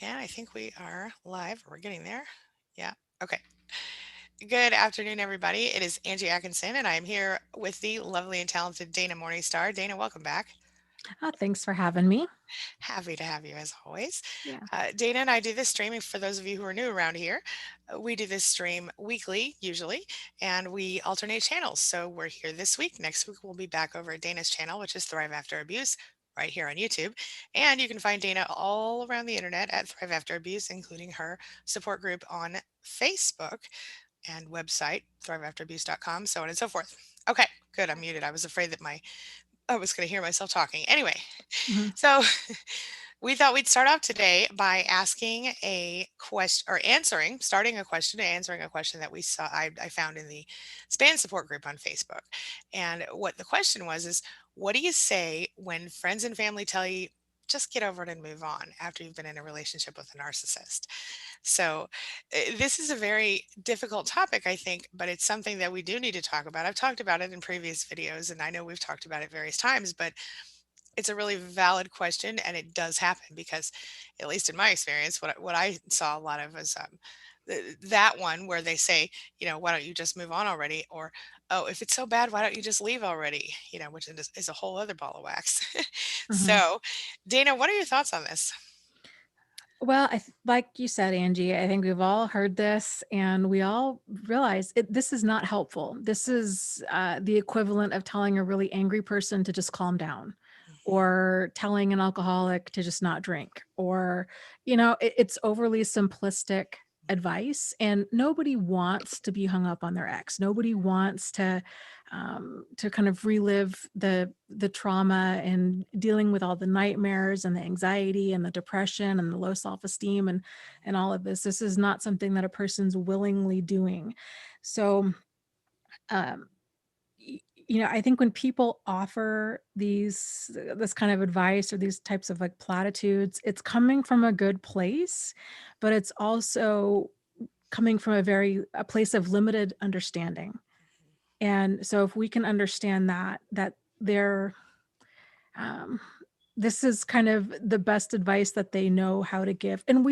And I think we are live. We're getting there. Yeah. Okay. Good afternoon, everybody. It is Angie Atkinson, and I am here with the lovely and talented Dana Morningstar. Dana, welcome back. Thanks for having me. Happy to have you as always. Yeah. Dana and I do this streaming for those of you who are new around here. We do this stream weekly, usually, and we alternate channels. So we're here this week. Next week, we'll be back over at Dana's channel, which is Thrive After Abuse, right here on YouTube. And you can find Dana all around the internet at Thrive After Abuse, including her support group on Facebook and website, thriveafterabuse.com, so on and so forth. Okay, good. I'm muted. I was afraid that I was going to hear myself talking. Anyway, Mhm. so we thought we'd start off today by asking a question or starting a question and answering a question that I found in the span support group on Facebook. And what the question was is, what do you say when friends and family tell you, just get over it and move on after you've been in a relationship with a narcissist? So, this is a very difficult topic, I think, but it's something that we do need to talk about. I've talked about it in previous videos, and I know we've talked about it various times, but it's a really valid question, and it does happen because, at least in my experience, what I saw a lot of was that one where they say, why don't you just move on already? Or, oh, if it's so bad, why don't you just leave already? Which is a whole other ball of wax. Mhm. So, Dana, what are your thoughts on this? Well, like you said, Angie, I think we've all heard this and we all realize this is not helpful. This is the equivalent of telling a really angry person to just calm down Mhm. or telling an alcoholic to just not drink or, it's overly simplistic advice and nobody wants to be hung up on their ex. Nobody wants to kind of relive the trauma and dealing with all the nightmares and the anxiety and the depression and the low self-esteem and all of this. This is not something that a person's willingly doing. So um I think when people offer this kind of advice or these types of like platitudes, it's coming from a good place, but it's also coming from a place of limited understanding. And so if we can understand that they're um, this is kind of the best advice that they know how to give. And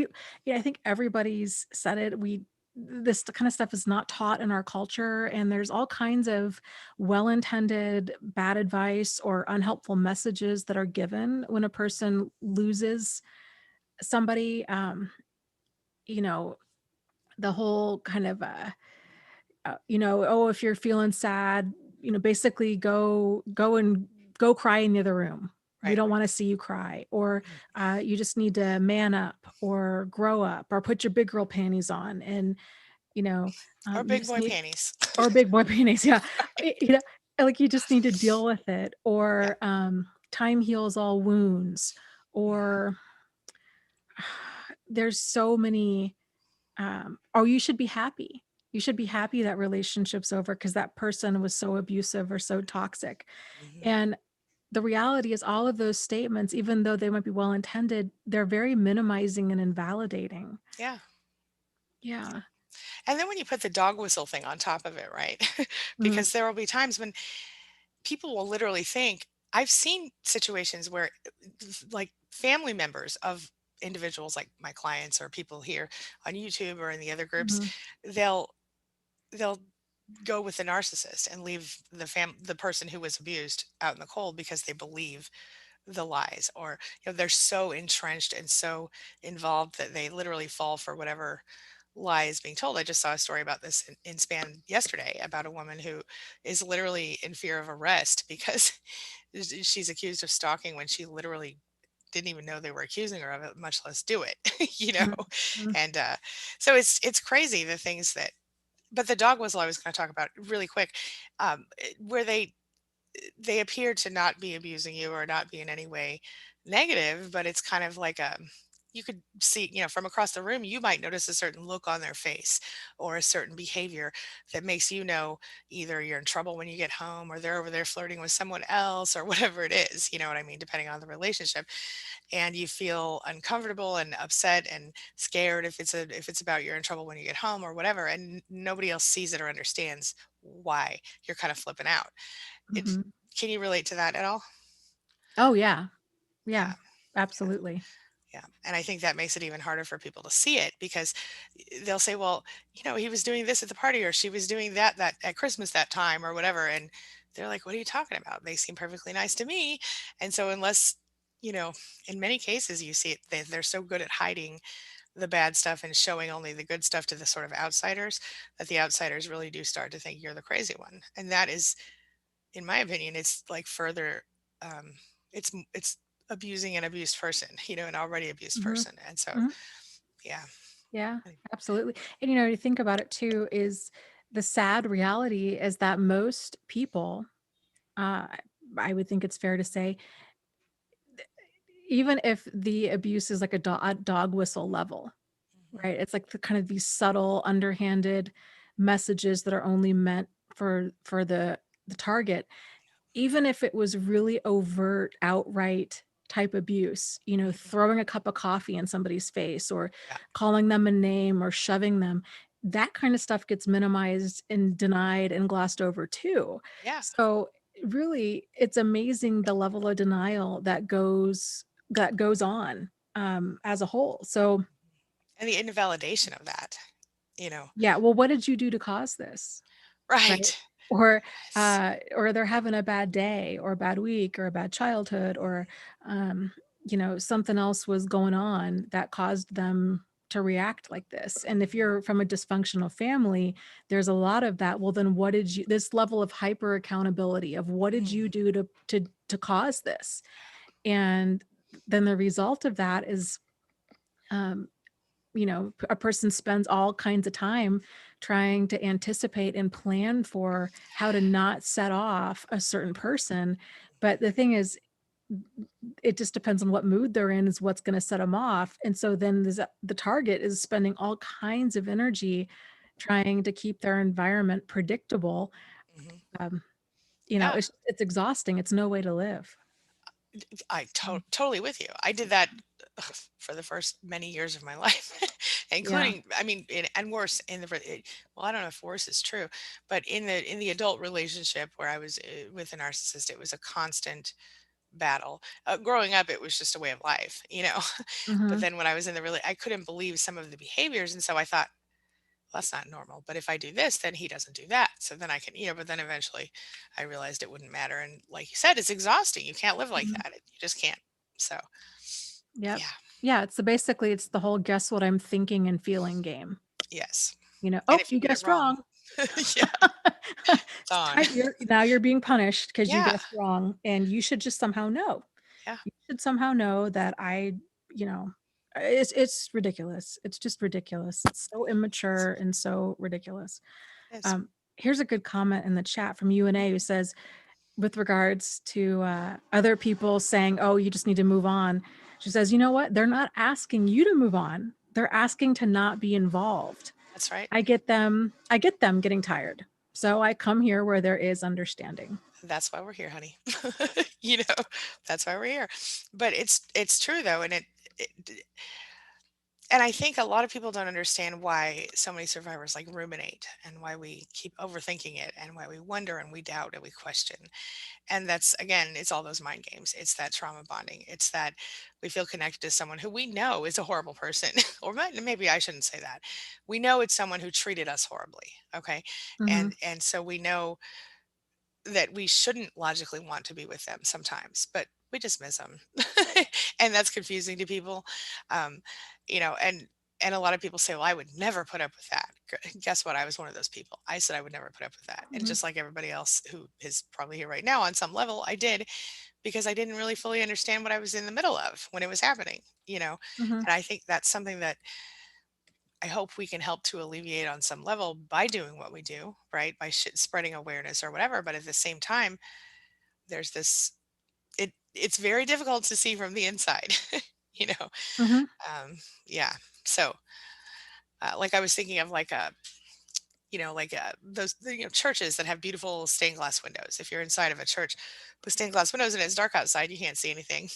I think everybody's said it. This kind of stuff is not taught in our culture, and there's all kinds of well-intended bad advice or unhelpful messages that are given when a person loses somebody. You know, the whole kind of oh, if you're feeling sad, basically go cry in the other room. We Right. don't want to see you cry, or Mhm. you just need to man up or grow up or put your big girl panties on, and you know, Or you big just boy need panties. or big boy panties, yeah. Like you just need to deal with it, Yeah. or time heals all wounds, Mhm. or there's so many oh, you should be happy. You should be happy that relationship's over because that person was so abusive or so toxic. Mhm. And the reality is all of those statements, even though they might be well intended, they're very minimizing and invalidating. Yeah. Yeah. And then when you put the dog whistle thing on top of it, right? Mhm. Because there will be times when people will literally think, I've seen situations where like family members of individuals like my clients or people here on YouTube or in the other groups, Mhm. they'll they'll go with the narcissist and leave the person who was abused out in the cold because they believe the lies, or they're so entrenched and so involved that they literally fall for whatever lie is being told. I just saw a story about this in span yesterday about a woman who is literally in fear of arrest because she's accused of stalking when she literally didn't even know they were accusing her of it, much less do it. you know Mhm. Mhm. and so it's crazy the things that. But the dog whistle I was going to talk about really quick, where they appear to not be abusing you or not be in any way negative, but it's kind of like you could see, from across the room, you might notice a certain look on their face or a certain behavior that makes either you're in trouble when you get home or they're over there flirting with someone else or whatever it is, you know what I mean, depending on the relationship. And you feel uncomfortable and upset and scared if it's about you're in trouble when you get home or whatever, and nobody else sees it or understands why you're kind of flipping out. it Mhm. Can you relate to that at all? Oh, yeah. Yeah. Yeah, yeah, Absolutely. Yeah, and I think that makes it even harder for people to see it because they'll say, "Well, he was doing this at the party or she was doing that at Christmas that time or whatever." And they're like, "What are you talking about? They seem perfectly nice to me." And so unless, you know, in many cases you see it, they're so good at hiding the bad stuff and showing only the good stuff to the sort of outsiders that the outsiders really do start to think you're the crazy one. And that is, in my opinion, it's like further, um, it's abusing an abused person, an already abused Mhm. person, and so, Mhm. yeah. Yeah, I absolutely. And you think about it too, is the sad reality is that most people, uh, I would think it's fair to say, even if the abuse is like a dog whistle level, Mhm. right? It's like the kind of these subtle, underhanded messages that are only meant for the target. Even if it was really overt, outright type abuse, Mhm. throwing a cup of coffee in somebody's face or Yeah, calling them a name or shoving them, that kind of stuff gets minimized and denied and glossed over too. yeah, So really, it's amazing the level of denial that goes on as a whole. So and the invalidation of that, you know? yeah, well, what did you do to cause this? Right? Right. Or, Yes. they're having a bad day or a bad week or a bad childhood or, um, something else was going on that caused them to react like this. And if Mhm. you're from a dysfunctional family, there's a lot of that. Well, then what did you this level of hyper accountability of what did Mm. you do to cause this? And then the result of that is, um, a person spends all kinds of time trying to anticipate and plan for how to not set off a certain person. But the thing is, it just depends on what mood they're in, is what's going to set them off. And so then the target is spending all kinds of energy trying to keep their environment predictable. Mhm. Um, Yeah. it's exhausting. It's no way to live. I Mm. totally with you. I did that for the first many years of my life, Yeah. including, I mean, and worse in well, I don't know if worse is true, but in the adult relationship where I was with a narcissist, it was a constant battle. Growing up, it was just a way of life. But Hmm. then when I was in I couldn't believe some of the behaviors, and so I thought, well, that's not normal. But if I do this, then he doesn't do that. So then I can. But then eventually, I realized it wouldn't matter. And like you said, it's exhausting. You can't live like Hmm. that. You just can't. So Yep. yeah, Yeah. So basically, it's the whole guess what I'm thinking and feeling game. yes. And Oh, if you you get it guessed wrong, wrong. yeah, it's It's on. time now you're being punished because you Yeah, guessed wrong, and you should just somehow know. yeah, You should somehow know that you know, it's ridiculous. It's just ridiculous. It's so immature and so ridiculous. it is. Um, Here's a good comment in the chat from UNA who says, with regards to, other people saying, "Oh, you just need to move on." She says, "You know what? They're not asking you to move on. They're asking to not be involved. That's right. I get them getting tired. So I come here where there is understanding." That's why we're here, honey. you know, that's why we're here. But it's true though, it and I think a lot of people don't understand why so many survivors like ruminate and why we keep overthinking it and why we wonder and we doubt and we question. And that's, again, it's all those mind games. It's that trauma bonding. It's that we feel connected to someone who we know is a horrible person. Or maybe I shouldn't say that. We know it's someone who treated us horribly. Okay. Mhm, And so we know that we shouldn't logically want to be with them sometimes, but we just miss them. And that's confusing to people. Um, and a lot of people say, well, I would never put up with that. Guess what? I was one of those people. I said I would never put up with that. And mhm, just like everybody else who is probably here right now on some level, I did because I didn't really fully understand what I was in the middle of when it was happening. mhm, And I think that's something that I hope we can help to alleviate on some level by doing what we do, right? By spreading awareness or whatever. But at the same time, there's this it's very difficult to see from the inside, you know. mhm, Yeah. So, like I was thinking of like those churches that have beautiful stained glass windows. If you're inside of a church with stained glass windows and it's dark outside, you can't see anything.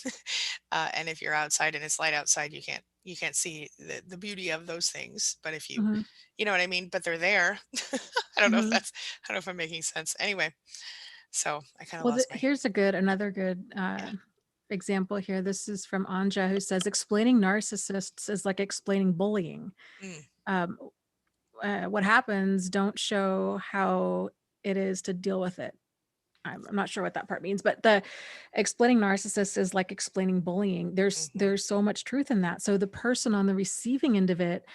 And if you're outside and it's light outside, you can't see the beauty of those things. But if you mhm, you know what I mean, but they're there. mhm. I don't know if I'm making sense. Anyway, so I kind of Well, lost my here's another good, yeah. example here. This is from Anja, who says, explaining narcissists is like explaining bullying. Mm, Um, what happens, don't show how it is to deal with it. I'm not sure what that part means, but the explaining narcissists is like explaining bullying. mhm, There's so much truth in that. So the person on the receiving end of it,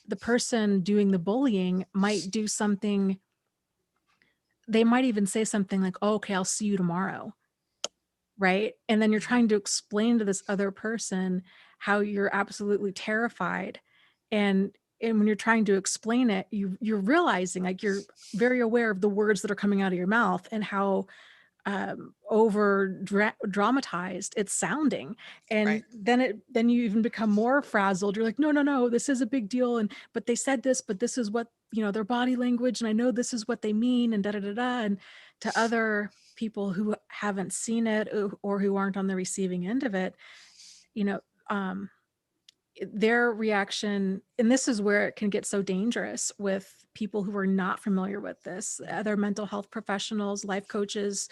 the person doing the bullying might do something. They might even say something like, oh, okay, I'll see you tomorrow. Right. And then you're mhm, trying to explain to this other person how you're absolutely terrified. And when you're trying to explain it, you're realizing, like, you're very aware of the words that are coming out of your mouth and how dramatized it's sounding. right. And then you even become more frazzled. You're like, no, no, no, this is a big deal. And but they said this, but this is what, their body language, and I know this is what they mean, and da da da da. And to other people who haven't seen it, or who aren't on the receiving end of it, you know um their reaction, and this is where it can get so dangerous with people who are not familiar with this, Mhm, other mental health professionals, life coaches,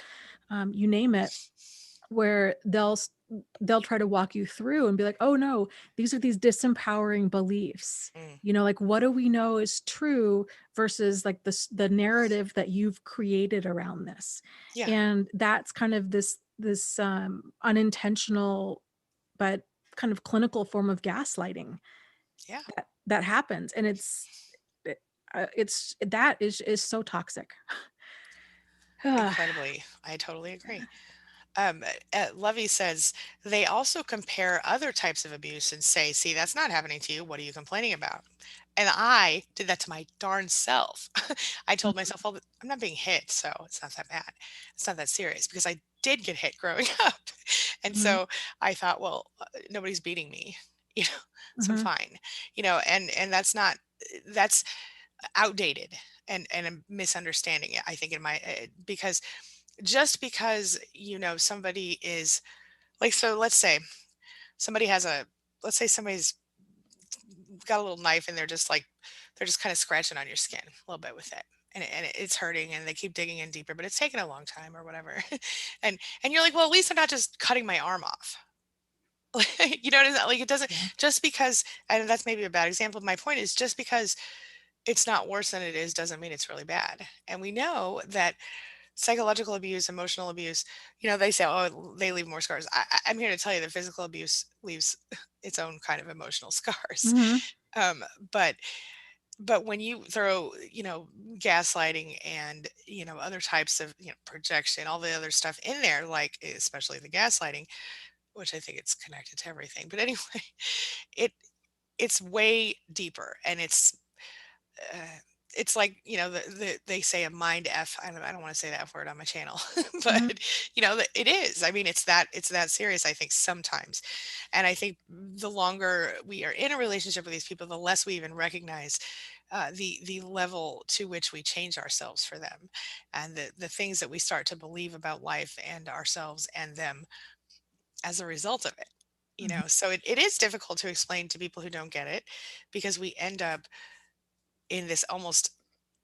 you name it, where they'll try to walk you through and be like, oh no, these are these disempowering beliefs. mm, Like, what do we know is true versus like the narrative that you've created around this. yeah, And that's kind of this unintentional but kind of clinical form of gaslighting yeah, that happens. And it's that is so toxic. Yeah. incredibly. I totally agree. Levy says they also compare other types of abuse and say, see, that's not happening to you. What are you complaining about? And I did that to my darn self. I told Mhm, myself, well, I'm not being hit, so it's not that bad. It's not that serious because I did get hit growing up. And mhm, so I thought, well, nobody's beating me, you know, so I'm mhm, fine, and that's not, that's outdated and a misunderstanding, I think, in my, because just because somebody is like, so let's say somebody has a let's say somebody's got a little knife and they're just kind of scratching on your skin a little bit with it, and it's hurting and they keep digging in deeper, but it's taken a long time or whatever. And you're like, well, at least I'm not just cutting my arm off. You know what I mean? Like, it doesn't, yeah. just because, and that's maybe a bad example. My point is, just because it's not worse than it is doesn't mean it's really bad. And we know that psychological abuse, emotional abuse, they say, oh, they leave more scars. I'm here to tell you that physical abuse leaves its own kind of emotional scars. Mhm, Um, but but when you throw, gaslighting and, other types of, projection, all the other stuff in there, like especially the gaslighting, which I think it's connected to everything. But anyway, it it's way deeper, and uh, it's like, they say a mind f. I don't want to say that F word on my channel, but mhm, it is. I mean, it's that serious, I think, sometimes. And I think the longer we are in a relationship with these people, the less we even recognize the level to which we change ourselves for them, and the things that we start to believe about life and ourselves and them as a result of it. mhm. So it is difficult to explain to people who don't get it, because we end up in this almost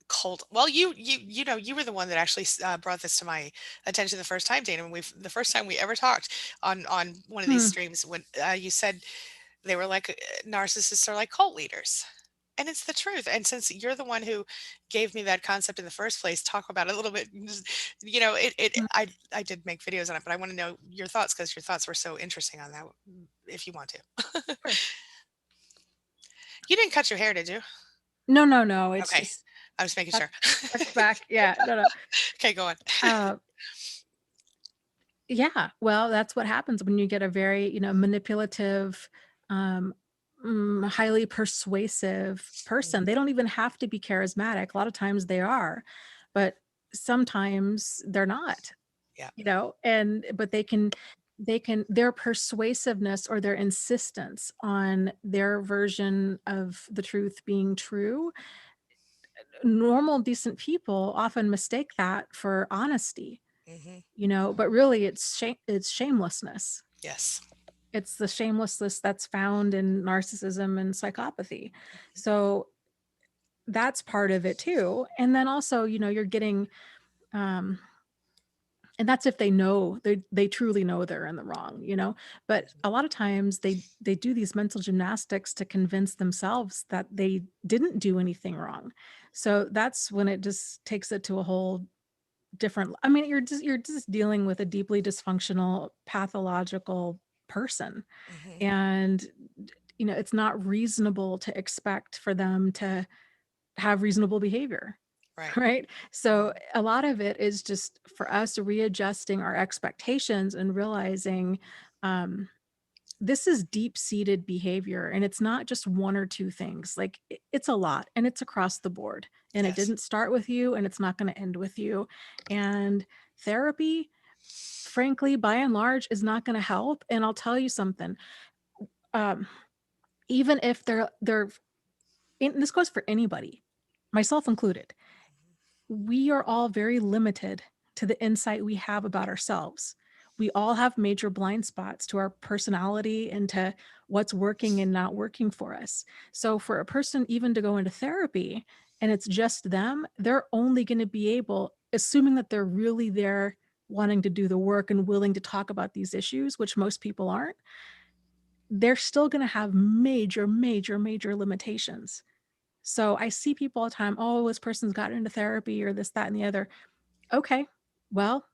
cult. Well, you were the one that actually brought this to my attention the first time, Dana, when the first time we ever talked on one of these Hmm. streams, when you said they were like, narcissists are like cult leaders. And it's the truth. And since you're the one who gave me that concept in the first place, talk about it a little bit. Mhm. I did make videos on it, but I want to know your thoughts, because your thoughts were so interesting on that, if you want to. Sure. You didn't cut your hair, did you? No, no, no, it's Okay. just I'm just making tuck sure. tucked back. Yeah, no, no. Okay, go on. Uh, yeah, well, that's what happens when you get a very, manipulative, um, highly persuasive person. They don't even have to be charismatic. A lot of times they are, but sometimes they're not. Yeah. And but their persuasiveness or their insistence on their version of the truth being true, normal decent people often mistake that for honesty, Hmm. but really it's shamelessness. Yes. It's the shamelessness that's found in narcissism and psychopathy. So that's part of it too. And then also, you're getting um And that's if they know they truly know they're in the wrong, you know? But Mhm. a lot of times they do these mental gymnastics to convince themselves that they didn't do anything wrong. So that's when it just takes it to a whole different. I mean, you're just dealing with a deeply dysfunctional, pathological person. Mhm. And it's not reasonable to expect for them to have reasonable behavior. Right. Right? So Mhm. a lot of it is just for us readjusting our expectations and realizing um, this is deep seated behavior and it's not just one or two things. Like it's a lot and it's across the board. And it Yes. didn't start with you and it's not going to end with you. And therapy, frankly, by and large, is not going to help. And I'll tell you something. Um, even if they're and this goes for anybody, myself included, we are all very limited to the insight we have about ourselves. We all have major blind spots to our personality and to what's working and not working for us. So, for a person even to go into therapy and it's just them, they're only going to be able, assuming that they're really there wanting to do the work and willing to talk about these issues, which most people aren't, they're still going to have major, major, major limitations. So, I see people all the time, oh, this person's gotten into therapy or this, that, and the other. Okay. Well,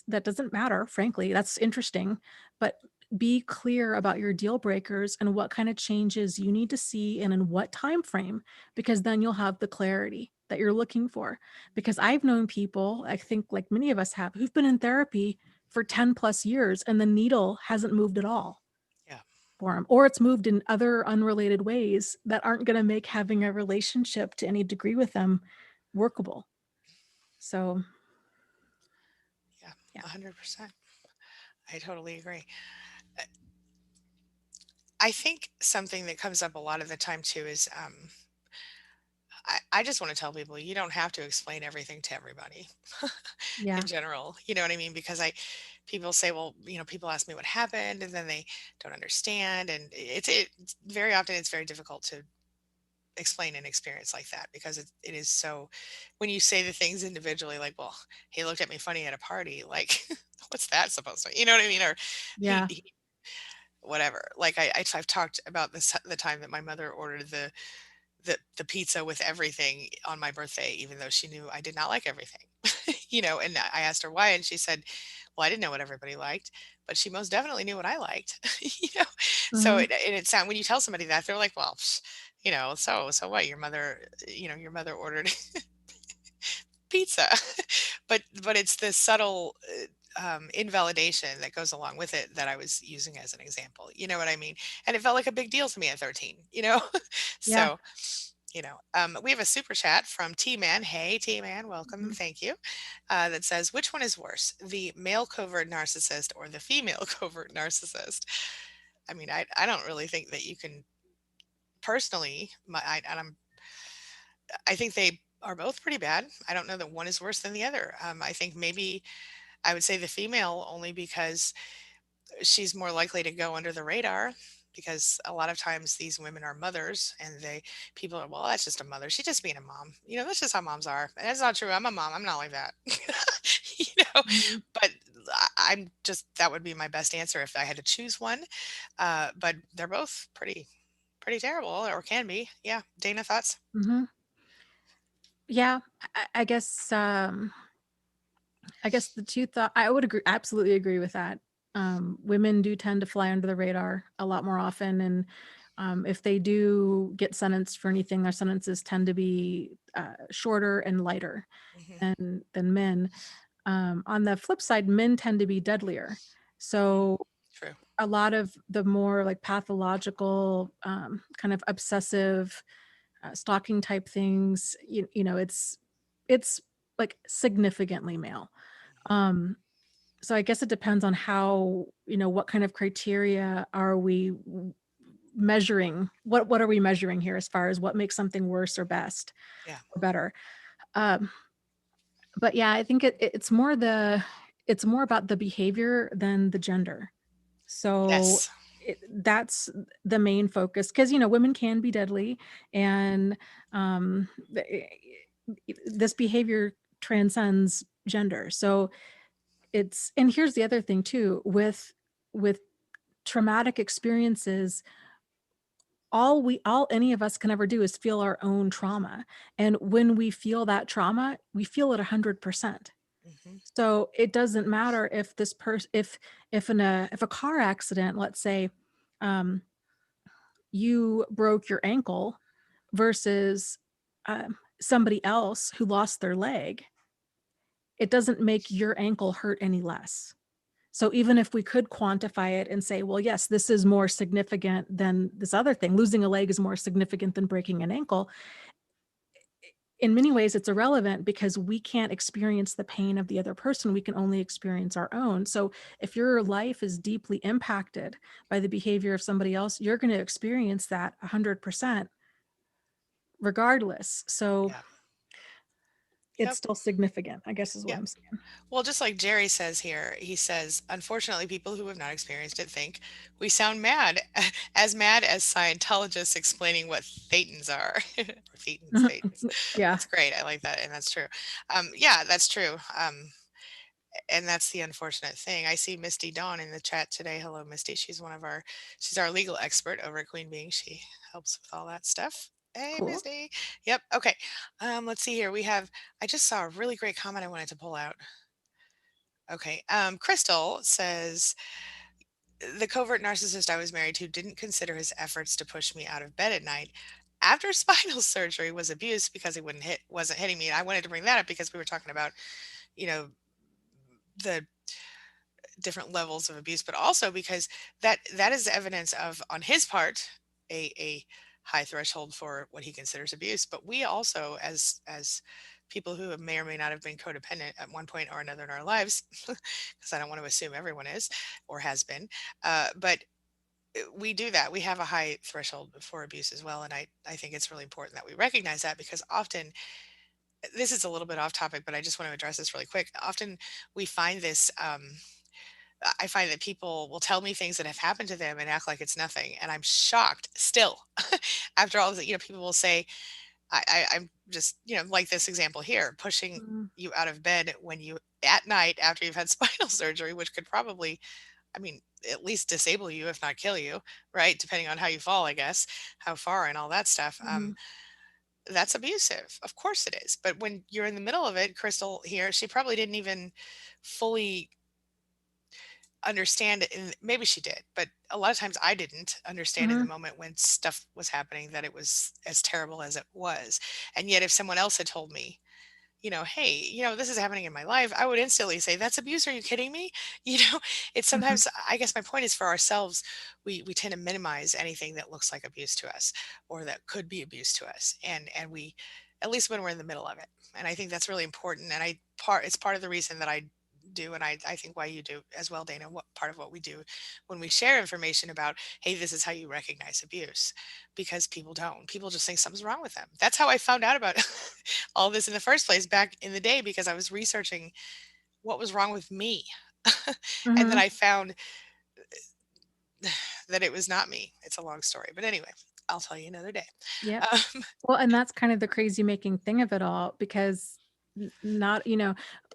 that doesn't matter, frankly. That's interesting, but be clear about your deal breakers and what kind of changes you need to see and in what time frame, because then you'll have the clarity that you're looking for. Because I've known people, I think like many of us have, who've been in therapy for 10 plus years and the needle hasn't moved at all Yeah. for them, or it's moved in other unrelated ways that aren't going to make having a relationship to any degree with them workable. So, Yeah. yeah. 100%. I totally agree. Uh, I think something that comes up a lot of the time too is I just want to tell people you don't have to explain everything to everybody in Yeah. general. You know what I mean? Because people say, well, people ask me what happened and then they don't understand. And it's very often it's very difficult to explain an experience like that because it is so, when you say the things individually, like, well, he looked at me funny at a party, like, what's that supposed to, you know what I mean? Or Yeah. he whatever. Like I've talked about this, the time that my mother ordered the pizza with everything on my birthday, even though she knew I did not like everything. And I asked her why, and she said, "Well, I didn't know what everybody liked, but she most definitely knew what I liked." you know, so Mhm. it sound when you tell somebody that they're like, "Well, so what? Your mother ordered pizza," but it's the subtle. Invalidation that goes along with it that I was using as an example. You know what I mean? And it felt like a big deal to me at 13. Yeah. So we have a super chat from T Man. Hey, T Man, welcome and Mhm. thank you. That says, which one is worse, the male covert narcissist or the female covert narcissist? I mean, I don't really think that you can personally, I think they are both pretty bad. I don't know that one is worse than the other. I think maybe I would say the female only because she's more likely to go under the radar because a lot of times these women are mothers and people are, well, that's just a mother, she's just being a mom, that's just how moms are, and that's not true. I'm a mom, I'm not like that. you know Mhm. but I'm just, that would be my best answer if I had to choose one. But they're both pretty terrible, or can be. Yeah, Dana, thoughts? Mhm. Yeah. I guess the 2 thought I would agree, absolutely agree with that. Women do tend to fly under the radar a lot more often, and, if they do get sentenced for anything, their sentences tend to be, shorter and lighter Hmm. than men. On the flip side, men tend to be deadlier. Hmm. So, True. a lot of the more, like, pathological, kind of obsessive, stalking type things, it's, like, significantly male. Um, so I guess it depends on how, what kind of criteria are we measuring? What are we measuring here as far as what makes something worse or best Yeah. or better? Um, but yeah, I think it's more about the behavior than the gender. So Yes. that's the main focus because women can be deadly, and this behavior transcends gender. So it's and here's the other thing too, with traumatic experiences, all any of us can ever do is feel our own trauma, and when we feel that trauma, we feel it 100%. Mhm. So, it doesn't matter if this person if a car accident, let's say, um, you broke your ankle versus, somebody else who lost their leg, it doesn't make your ankle hurt any less. So even if we could quantify it and say, well, yes, this is more significant than this other thing, losing a leg is more significant than breaking an ankle. In many ways, it's irrelevant because we can't experience the pain of the other person. We can only experience our own. So if your life is deeply impacted by the behavior of somebody else, you're going to experience that 100% regardless. So Yeah. it's Yep. still significant, I guess is what Yep. I'm saying. Well, just like Jerry says here, he says, unfortunately, people who have not experienced it think we sound mad as Scientologists explaining what thetans are. Or thetans, thetans. Yeah, That's great. I like that. And that's true. Yeah, that's true. And that's the unfortunate thing. I see Misty Dawn in the chat today. Hello, Misty. She's our legal expert over at Queen Being. She helps with all that stuff. Hey, cool. Misty. Yep. Okay. Let's see here. I just saw a really great comment I wanted to pull out. Okay. Crystal says, the covert narcissist I was married to didn't consider his efforts to push me out of bed at night after spinal surgery was abuse because he wasn't hitting me. And I wanted to bring that up because we were talking about, you know, the different levels of abuse, but also because that is evidence of, on his part, a high threshold for what he considers abuse. But we also, as people who may or may not have been codependent at one point or another in our lives, because I don't want to assume everyone is or has been, but we do that. We have a high threshold for abuse as well, and I think it's really important that we recognize that because often this is a little bit off topic, but I just want to address this really quick. Often we find this. I find that people will tell me things that have happened to them and act like it's nothing, and I'm shocked still. After all of people will say, I'm just, like this example here, pushing Mhm, you out of bed when you at night after you've had spinal surgery, which could probably, I mean, at least disable you, if not kill you, right? Depending on how you fall, I guess, how far and all that stuff. mhm, That's abusive. Of course it is. But when you're in the middle of it, Crystal here, she probably didn't even fully understand it, and maybe she did, but a lot of times I didn't understand in the mhm, moment when stuff was happening that it was as terrible as it was. And yet if someone else had told me, hey, this is happening in my life, I would instantly say, that's abuse. Are you kidding me? You know, it's mhm, sometimes, I guess my point is, for ourselves, we tend to minimize anything that looks like abuse to us or that could be abuse to us. And we, at least when we're in the middle of it. And I think that's really important. And it's part of the reason that I do. And I think why you do as well, Dana, what part of what we do when we share information about, hey, this is how you recognize abuse, because people don't, people just think something's wrong with them. That's how I found out about all this in the first place back in the day, because I was researching what was wrong with me. And then mhm. I found that it was not me. It's a long story. But anyway, I'll tell you another day. Yep. Um, Well, and that's kind of the crazy making thing of it all because not,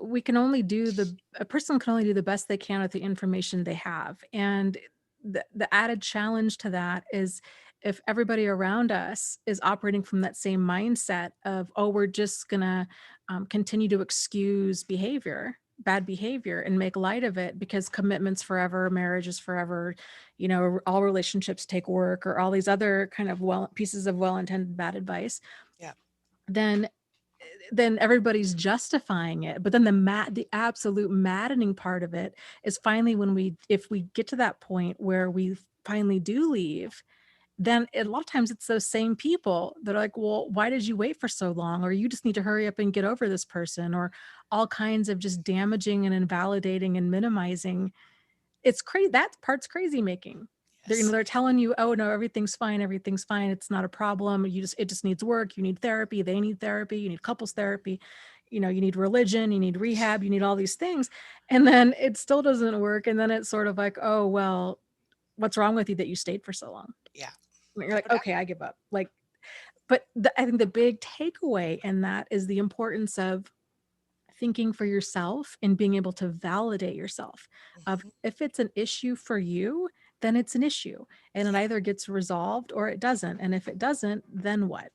we can only do a person can only do the best they can with the information they have. And the added challenge to that is if everybody around us is operating from that same mindset of, oh, we're just gonna continue to excuse bad behavior and make light of it because commitment's forever, marriage is forever, all relationships take work or all these other kind of pieces of well-intended bad advice, yeah. then everybody's justifying it. But then the absolute maddening part of it is finally when if we get to that point where we finally do leave, then a lot of times it's those same people that are like, well, why did you wait for so long? Or you just need to hurry up and get over this person, or all kinds of just damaging and invalidating and minimizing. It's crazy. That part's crazy making. Yes. They're telling you, "Oh, no, everything's fine, it's not a problem, it just needs work, you need therapy, they need therapy, you need couples therapy, you need religion, you need rehab, you need all these things," and then it still doesn't work, and then it's sort of like, "Oh, well, what's wrong with you that you stayed for so long?" Yeah. And you're like, No doubt. "Okay, I give up." Like, but I think the big takeaway in that is the importance of thinking for yourself and being able to validate yourself of Mhm. if it's an issue for you, then it's an issue and it either gets resolved or it doesn't. And if it doesn't, then what?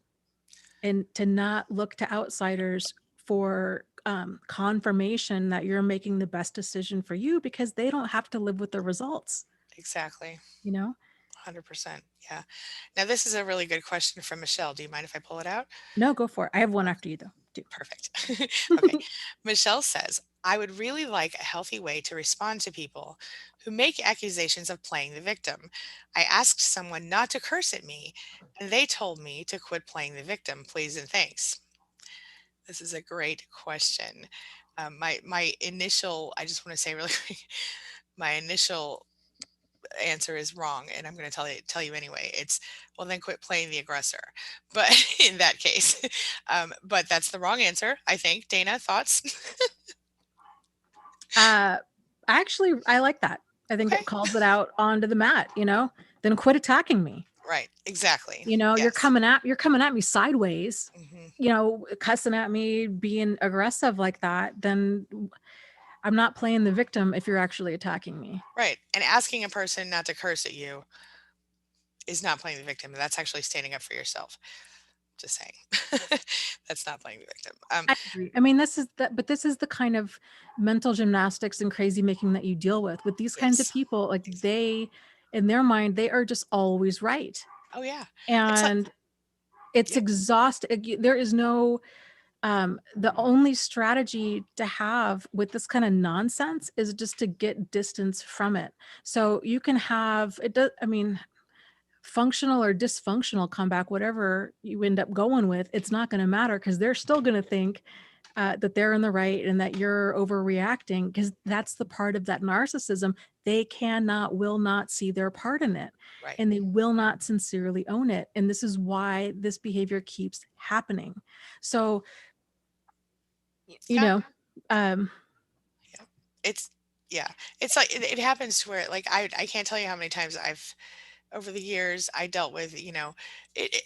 And to not look to outsiders for confirmation that you're making the best decision for you because they don't have to live with the results, Exactly. you know? 100%. Yeah. Now, this is a really good question from Michelle. Do you mind if I pull it out? No, go for it. I have one after you though, too. Perfect. Okay. Michelle says, I would really like a healthy way to respond to people who make accusations of playing the victim. I asked someone not to curse at me, and they told me to quit playing the victim, please and thanks. This is a great question. My initial, I just want to say really quick, my initial answer is wrong, and I'm going to tell you anyway. It's well, then quit playing the aggressor. But in that case, but that's the wrong answer. I think. Dana, thoughts? Uh, actually, I like that. I think Okay. it calls it out onto the mat, then quit attacking me. Right. Exactly. You're Yes. coming at me sideways, Hmm. cussing at me, being aggressive like that, then I'm not playing the victim if you're actually attacking me. Right. And asking a person not to curse at you is not playing the victim. That's actually standing up for yourself. Just saying. That's not playing the victim. I agree. I mean, this is the kind of mental gymnastics and crazy making that you deal with these kinds of Yes. people. Like Exactly. they, in their mind, they are just always right. Oh yeah. It's like And it's yeah. exhausting. There is no, the only strategy to have with this kind of nonsense is just to get distance from it. So you can have, it does, I mean, functional or dysfunctional comeback, whatever you end up going with, it's not going to matter because they're still going to think that they're in the right and that you're overreacting because that's the part of that narcissism. They will not see their part in it Right. and they will not sincerely own it. And this is why this behavior keeps happening. So, you Yeah. know, um, Yeah. It's yeah. It's like it happens to where like I can't tell you how many times I've over the years I dealt with, it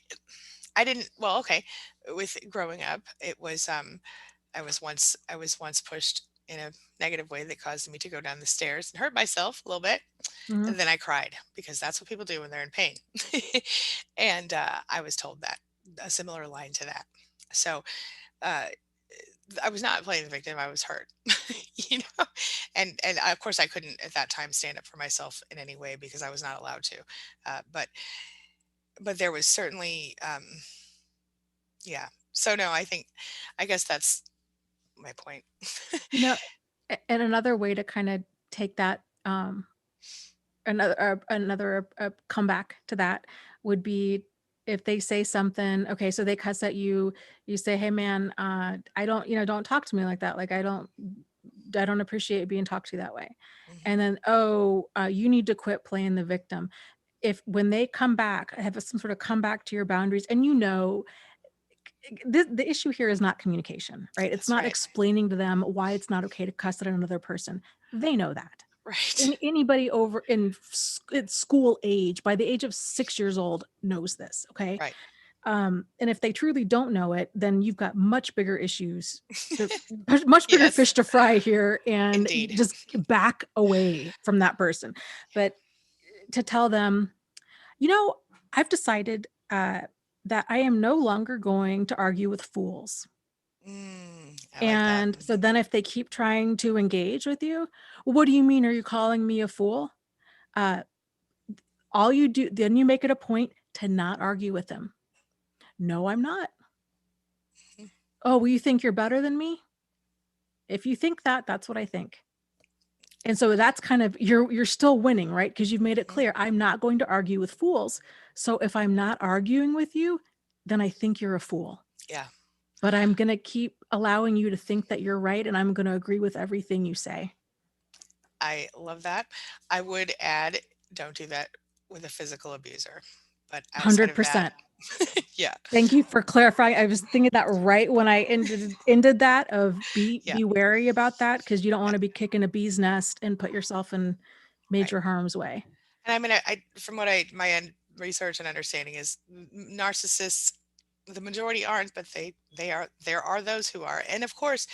I didn't well, okay, with growing up, it was I was once pushed in a negative way that caused me to go down the stairs and hurt myself a little bit, mhm. and then I cried because that's what people do when they're in pain. And I was told that a similar line to that. So uh, I was not playing the victim. I was hurt, you know, and of course I couldn't at that time stand up for myself in any way because I was not allowed to. But there was certainly yeah. So no, I guess that's my point. You know, and another way to kind of take that, another comeback to that would be if they say something. Okay, so they cuss at you. You say, "Hey, man, I don't, don't talk to me like that. Like, I don't appreciate being talked to that way." Mhm. And then, oh, you need to quit playing the victim. If when they come back, have some sort of comeback to your boundaries, and the issue here is not communication, right? It's That's not right. explaining to them why it's not okay to cuss at another person. They know that. Right. Anybody over in school age, by the age of 6 years old, knows this. Okay, Right. and if they truly don't know it, then you've got much bigger issues, to, much bigger Yes, fish to fry here, and you indeed. just back away from that person. But to tell them, you know, I've decided that I am no longer going to argue with fools. I like that. And so Mhm. then if they keep trying to engage with you, "Well, what do you mean? Are you calling me a fool?" Uh, all you do, then you make it a point to not argue with them. "No, I'm not." Mhm. "Oh, well, you think you're better than me?" "If you think that, that's what I think." And so that's kind of, you're still winning, right? Because you've made it Mhm. clear, I'm not going to argue with fools. So if I'm not arguing with you, then I think you're a fool. Yeah, But I'm gonna keep allowing you to think that you're right, and I'm gonna agree with everything you say. I love that. I would add, don't do that with a physical abuser. But outside of that, 100%. yeah, Thank you for clarifying. I was thinking that right when I ended that, of yeah, be wary about that because you don't wanna be kicking a bee's nest and put yourself in right. major harm's way. And I mean, from what research and understanding is narcissists, the majority aren't, but there are those who are. And of course,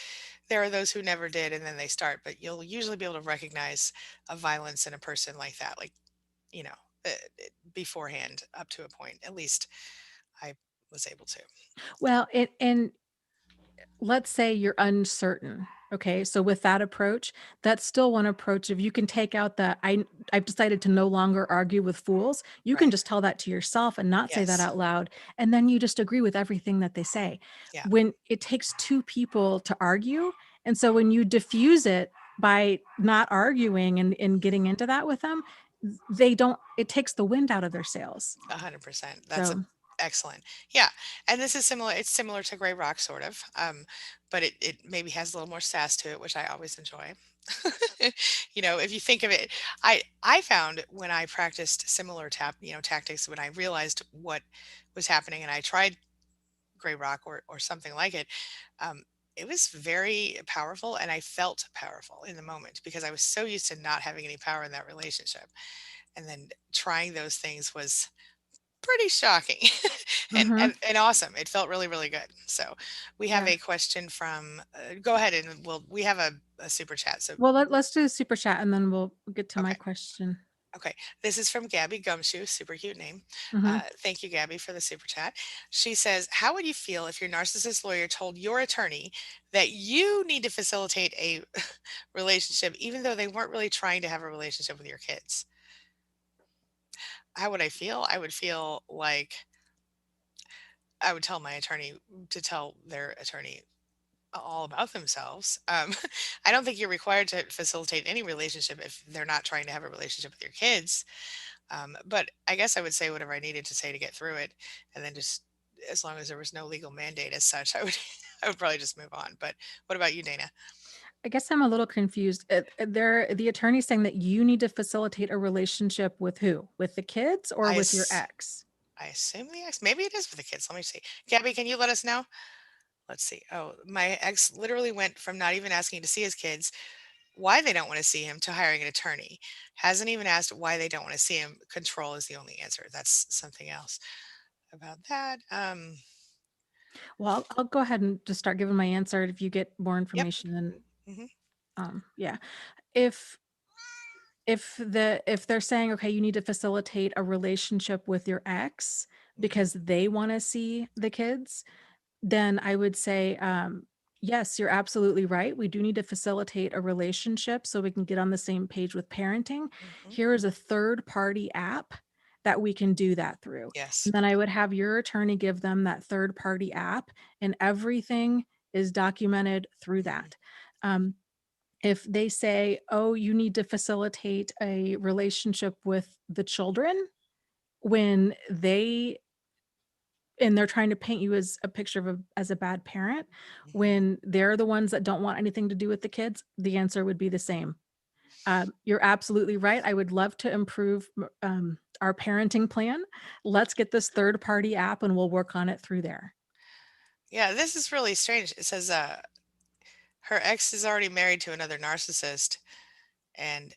there are those who never did and then they start, but you'll usually be able to recognize a violence in a person like that, like, you know, beforehand up to a point. At least I was able to. Well, and let's say you're uncertain. Okay. So with that approach, that's still one approach. If you can take out the I've decided to no longer argue with fools, you can Right. just tell that to yourself and not say that Yes. out loud. And then you just agree with everything that they say. Yeah. When it takes two people to argue, and so when you diffuse it by not arguing and getting into that with them, they don't, it takes the wind out of their sails. 100%. That's So excellent. Yeah, and this is similar. It's similar to Gray Rock, sort of, but it maybe has a little more sass to it, which I always enjoy. If you think of it, I found when I practiced similar tactics, when I realized what was happening, and I tried Gray Rock or something like it. Um, it was very powerful, and I felt powerful in the moment because I was so used to not having any power in that relationship, and then trying those things was pretty shocking and, mhm. and and awesome. It felt really, really good. So we have Yeah. a question from go ahead, and we have a super chat. So Well, let's do a super chat and then we'll get to my okay. question. Okay, this is from Gabby Gumshoe, super cute name. Mhm. Thank you, Gabby, for the super chat. She says, "How would you feel if your narcissist lawyer told your attorney that you need to facilitate a relationship, even though they weren't really trying to have a relationship with your kids?" How would I feel? I would feel like I would tell my attorney to tell their attorney all about themselves. I don't think you're required to facilitate any relationship if they're not trying to have a relationship with your kids. But I guess I would say whatever I needed to say to get through it, and then just as long as there was no legal mandate as such, I would I would probably just move on. But what about you, Dana? I guess I'm a little confused. The attorney saying that you need to facilitate a relationship with who? With the kids or I with your ass- ex? I assume the ex. Maybe it is for the kids. Let me see. Gabby, can you let us know? Let's see. Oh, my ex literally went from not even asking to see his kids, why they don't want to see him, to hiring an attorney. Hasn't even asked why they don't want to see him. Control is the only answer. That's something else about that. Well, I'll go ahead and just start giving my answer. If you get more Yep. information, then Hmm. yeah. If if they're saying, okay, you need to facilitate a relationship with your ex Hmm. because they want to see the kids, then I would say, yes, you're absolutely right. We do need to facilitate a relationship so we can get on the same page with parenting. Hmm. Here is a third party app that we can do that through. Yes. And then I would have your attorney give them that third party app, and everything is documented through Hmm. that. Um, if they say, oh, you need to facilitate a relationship with the children when they and they're trying to paint you as a picture of as a bad parent, Hmm. when they're the ones that don't want anything to do with the kids, the answer would be the same. You're absolutely right. I would love to improve our parenting plan. Let's get this third party app and we'll work on it through there. Yeah, this is really strange. It says her ex is already married to another narcissist and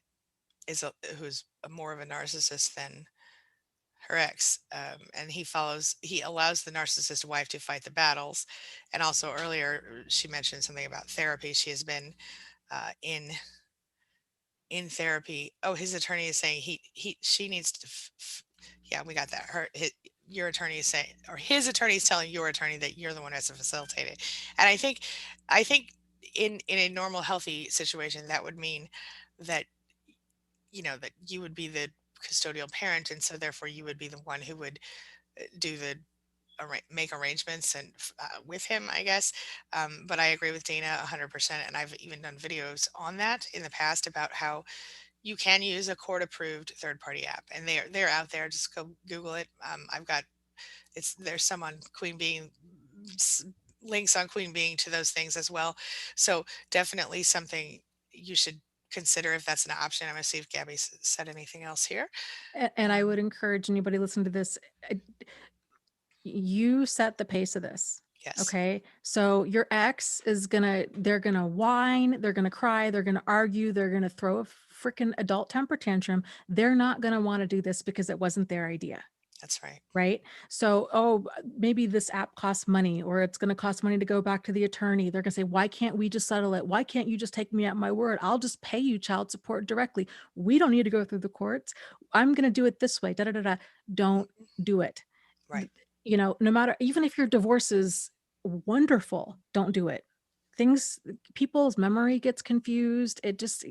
who's more of a narcissist than her ex. And he allows the narcissist wife to fight the battles. And also earlier she mentioned something about therapy. She has been in therapy. Oh, his attorney is saying she needs to. Yeah, we got that. Your attorney is saying, or his attorney is telling your attorney that you're the one who has to facilitate it. And I think in a normal healthy situation that would mean that that you would be the custodial parent, and so therefore you would be the one who would do the make arrangements and with him, I guess. But I agree with Dana 100%, and I've even done videos on that in the past about how you can use a court approved third party app, and they're out there. Just go Google it. I've got there's some on Queen Being, s- links on Queen Being to those things as well. So definitely something you should consider if that's an option. I'm gonna see if Gabby said anything else here. And I Um, would encourage anybody listening to this, uh, you set the pace of this. yes. Okay. So your ex is they're gonna whine, they're gonna cry, they're gonna argue, they're gonna throw a freaking adult temper tantrum. They're not gonna want to do this because it wasn't their idea. That's right. right? So, oh, maybe this app costs money or it's going to cost money to go back to the attorney. They're going to say, why can't we just settle it? Why can't you just take me at my word? I'll just pay you child support directly. We don't need to go through the courts. I'm going to do it this way. Da, da, da, da. Don't Mhm. do it. Right. No matter, even if your divorce is wonderful, don't do it. Things, people's memory gets confused. It just,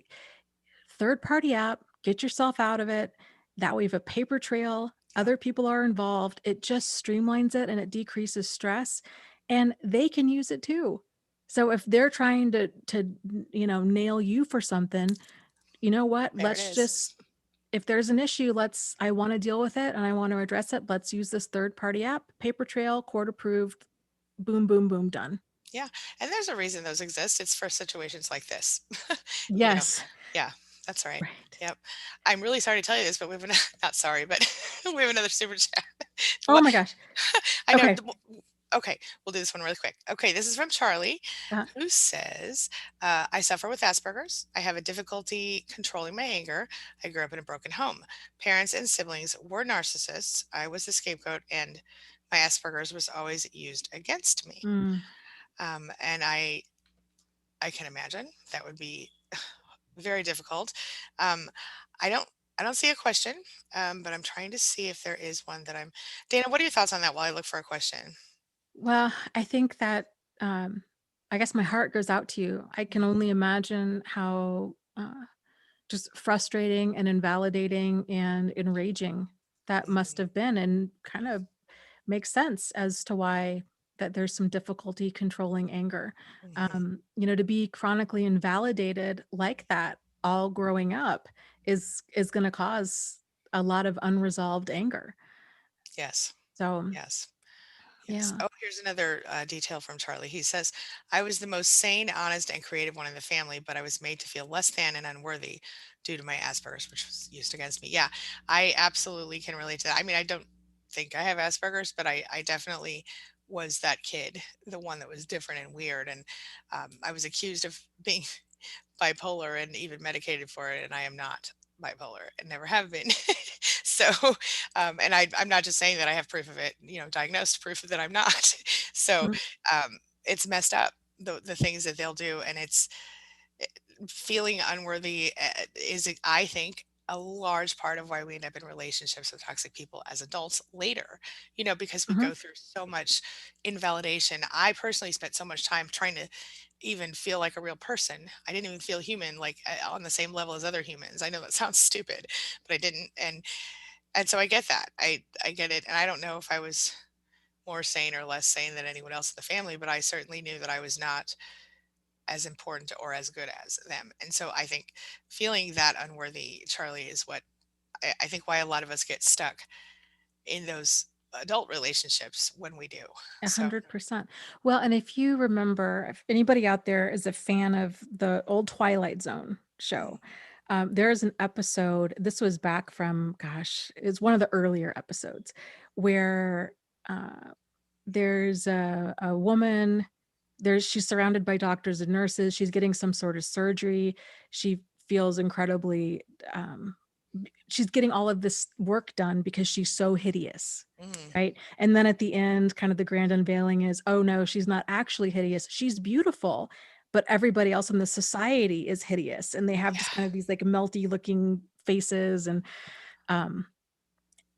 third party app, get yourself out of it. That way, you have a paper trail, Yep. other people are involved. It just streamlines it and it decreases stress, and they can use it too. So if they're trying to nail you for something, you know what? There it Let's is. just, if there's an issue, I want to deal with it and I want to address it. Let's use this third party app, paper trail, court approved, boom, boom, boom, done. Yeah, and there's a reason those exist. It's for situations like this. You know? Yes. Yeah, that's right. Right. Yep. I'm really sorry to tell you this, but we have an not sorry, but we have another super chat. Oh What my gosh. I know. Okay. Okay, we'll do this one really quick. Okay, this is from Charlie, Uh, who says, I suffer with Asperger's. I have a difficulty controlling my anger. I grew up in a broken home. Parents and siblings were narcissists. I was the scapegoat, and my Asperger's was always used against me. mm. And I can imagine that would be very difficult. Um, I don't I don't see a question, but I'm trying to see if there is one that I'm. Dana, what are your thoughts on that while I look for a question? Well, I think that, um, I guess my heart goes out to you. I can only imagine how, just frustrating and invalidating and enraging that must Mhm, have been, and kind of makes sense as to why that there's some difficulty controlling anger. mhm. To be chronically invalidated like that all growing up is going to cause a lot of unresolved anger. Yes, So, yes. Yes. yeah. Oh, here's another detail from Charlie. He says, I was the most sane, honest, and creative one in the family, but I was made to feel less than and unworthy due to my Asperger's, which was used against me. Yeah, I absolutely can relate to that. I mean, I don't think I have Asperger's, but I definitely was that kid, the one that was different and weird. And I was accused of being bipolar and even medicated for it, and I am not bipolar and never have been. So, and I'm not just saying that I have proof of it, diagnosed proof that I'm not. So, Mm, it's messed up the things that they'll do, and it's feeling unworthy is, I think, a large part of why we end up in relationships with toxic people as adults later, because we mhm, go through so much invalidation. I personally spent so much time trying to even feel like a real person. I didn't even feel human, like on the same level as other humans. I know that sounds stupid, but I didn't. And so I get that. I get it. And I don't know if I was more sane or less sane than anyone else in the family, but I certainly knew that I was not as important or as good as them. And so I think feeling that unworthy, Charlie, is what I think why a lot of us get stuck in those adult relationships when we do. So, 100%. Well, and if you remember, if anybody out there is a fan of the old Twilight Zone show, mhm, there is an episode, this was back from, gosh, it's one of the earlier episodes where uh, there's a woman, she's surrounded by doctors and nurses. She's getting some sort of surgery. She feels incredibly, um, she's getting all of this work done because she's so hideous. mm, Right. And then at the end, kind of the grand unveiling is, oh no, she's not actually hideous. She's beautiful, but everybody else in the society is hideous. And they have just yeah, kind of these like melty looking faces. And um,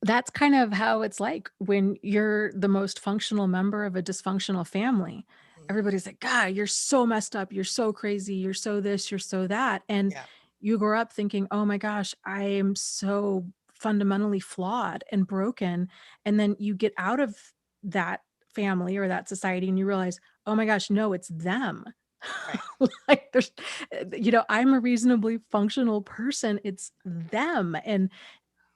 that's kind of how it's like when you're the most functional member of a dysfunctional family. mhm, Everybody's like, God, you're so messed up. You're so crazy. You're so this, you're so that. And yeah, you grow up thinking, oh my gosh, I am so fundamentally flawed and broken. And then you get out of that family or that society and you realize, oh my gosh, no, it's them. right. Like I'm a reasonably functional person. It's them. And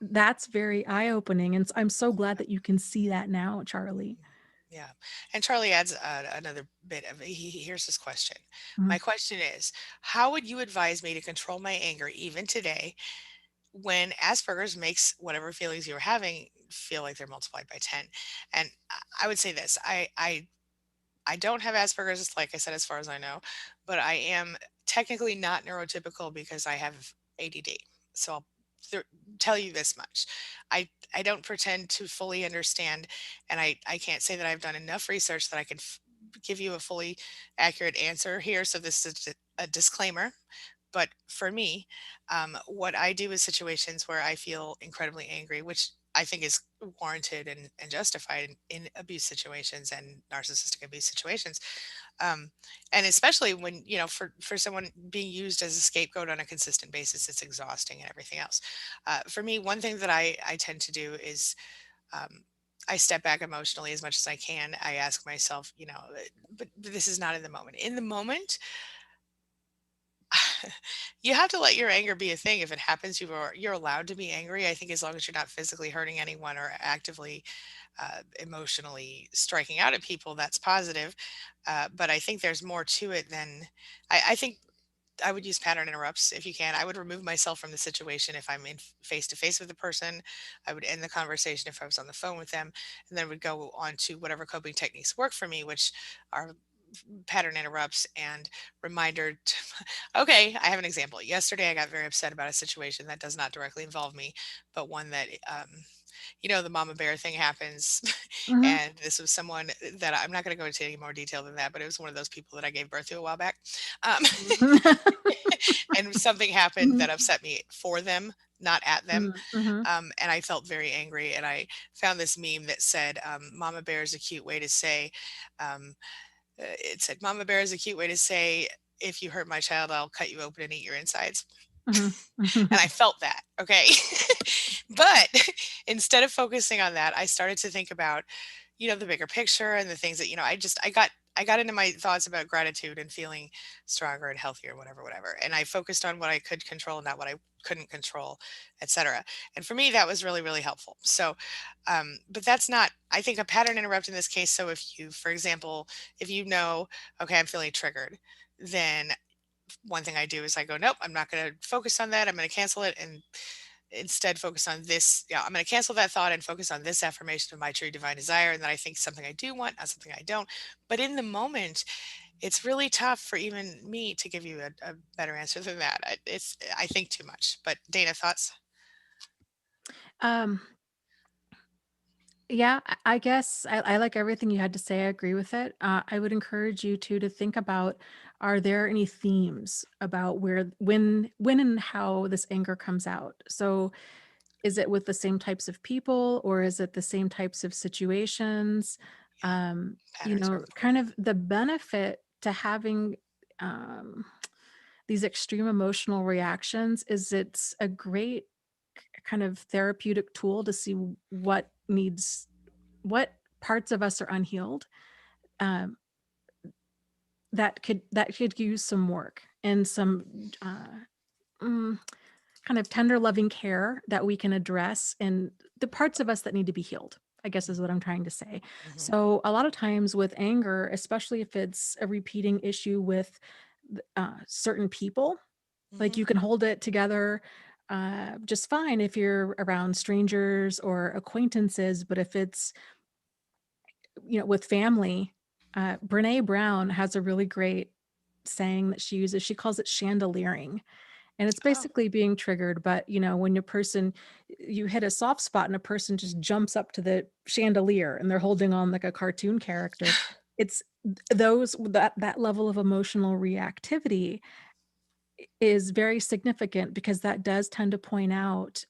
that's very eye-opening, and I'm so glad that you can see that now, Charlie. Yeah. And Charlie adds another bit of here's his question. Mhm. My question is, how would you advise me to control my anger even today when Asperger's makes whatever feelings you're having feel like they're multiplied by 10? And I would say this, I don't have Asperger's, like I said, as far as I know, but I am technically not neurotypical because I have ADD. So I'll th- tell you this much. I don't pretend to fully understand, and I can't say that I've done enough research that I can give you a fully accurate answer here. So this is a disclaimer. But for me, what I do is situations where I feel incredibly angry, which I think is warranted and justified in abuse situations and narcissistic abuse situations. Um, and especially when, for someone being used as a scapegoat on a consistent basis, it's exhausting and everything else. For me, one thing that I tend to do is um, I step back emotionally as much as I can. I ask myself, but this is not in the moment. In the moment, you have to let your anger be a thing. If it happens, you're allowed to be angry. I think as long as you're not physically hurting anyone or actively emotionally striking out at people, that's positive. But I think there's more to it than I think I would use pattern interrupts if you can. I would remove myself from the situation if I'm in face to face with the person. I would end the conversation if I was on the phone with them, and then would go on to whatever coping techniques work for me, which are pattern interrupts and reminder to, okay, I have an example. Yesterday I got very upset about a situation that does not directly involve me, but one that the mama bear thing happens. Mhm. And this was someone that I'm not going to go into any more detail than that, but it was one of those people that I gave birth to a while back. um, Mhm. and something happened Mhm. that upset me for them, not at them. Mm, mhm. And I felt very angry, and I found this meme that said, mama bear is a cute way to say, um, it said, Mama Bear is a cute way to say, if you hurt my child, I'll cut you open and eat your insides. Mhm. And I Mhm. felt that. Okay. But instead of focusing on that, I started to think about, the bigger picture and the things that, I got into my thoughts about gratitude and feeling stronger and healthier, whatever. And I focused on what I could control, not what I couldn't control, etc. And for me, that was really, really helpful. So, but that's not, I think, a pattern interrupt in this case. So if you, for example, if okay, I'm feeling triggered, then one thing I do is I go, nope, I'm not going to focus on that. I'm going to cancel it and instead focus on this. Yeah, I'm going to cancel that thought and focus on this affirmation of my true divine desire. And that I think something I do want, not something I don't. But in the moment, it's really tough for even me to give you a better answer than that. I think too much. But Dana, thoughts? Um, yeah, I guess I like everything you had to say. I agree with it. I would encourage you to think about, are there any themes about when and how this anger comes out? So is it with the same types of people, or is it the same types of situations? Yeah, patterns are Kind important. of the benefit to having um, these extreme emotional reactions is it's a great kind of therapeutic tool to see what parts of us are unhealed, um, that could use some work and some mm, kind of tender loving care that we can address, and the parts of us that need to be healed, I guess, is what I'm trying to say. Hmm. So a lot of times with anger, especially if it's a repeating issue with certain people, like Hmm. you can hold it together just fine if you're around strangers or acquaintances, but if it's with family, Brene Brown has a really great saying that she uses. She calls it chandeliering. And it's Oh. basically being triggered, but, when you hit a soft spot and a person just jumps up to the chandelier and they're holding on like a cartoon character, it's that level of emotional reactivity is very significant because that does tend to point out,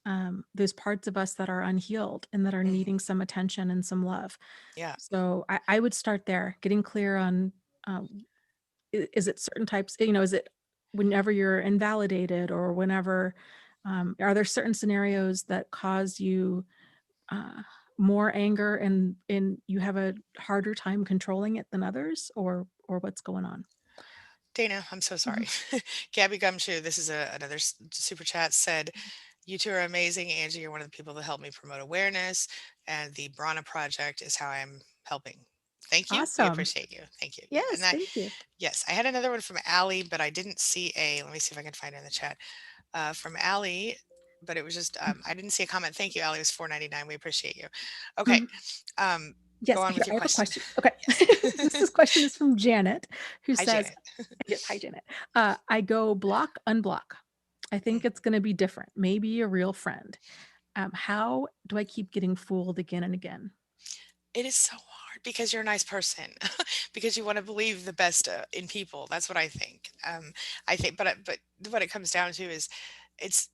those parts of us that are unhealed and that are Hmm. needing some attention and some love. Yeah. So I would start there, getting clear on, is it certain types, is it whenever you're invalidated, or whenever, are there certain scenarios that cause you uh, more anger, and you have a harder time controlling it than others, or what's going on? Dana, I'm so Mhm. sorry. Gabby Gumshoe, this is another super chat, said, you two are amazing. Angie, you're one of the people that helped me promote awareness, and the Brana Project is how I'm helping. Thank you. We Awesome. appreciate you. Thank you. Yeah. And Yes, thank you. yes, I had another one from Allie, but I didn't see let me see if I can find it in the chat, from Allie, but it was just, I didn't see a comment. Thank you, Allie. It was 4.99. We appreciate you. Okay. Mhm. Um, go Yes, on here, with your I have a question. question. Okay. Yes. This question is from Janet, who Hi, says, Janet. yes, hi, Janet. I go block, unblock. I think Mm. it's gonna be different, maybe a real friend. How do I keep getting fooled again and again? It is so hard because you're a nice person, because you wanna believe the best, in people, that's what I think. I think but what it comes down to is it's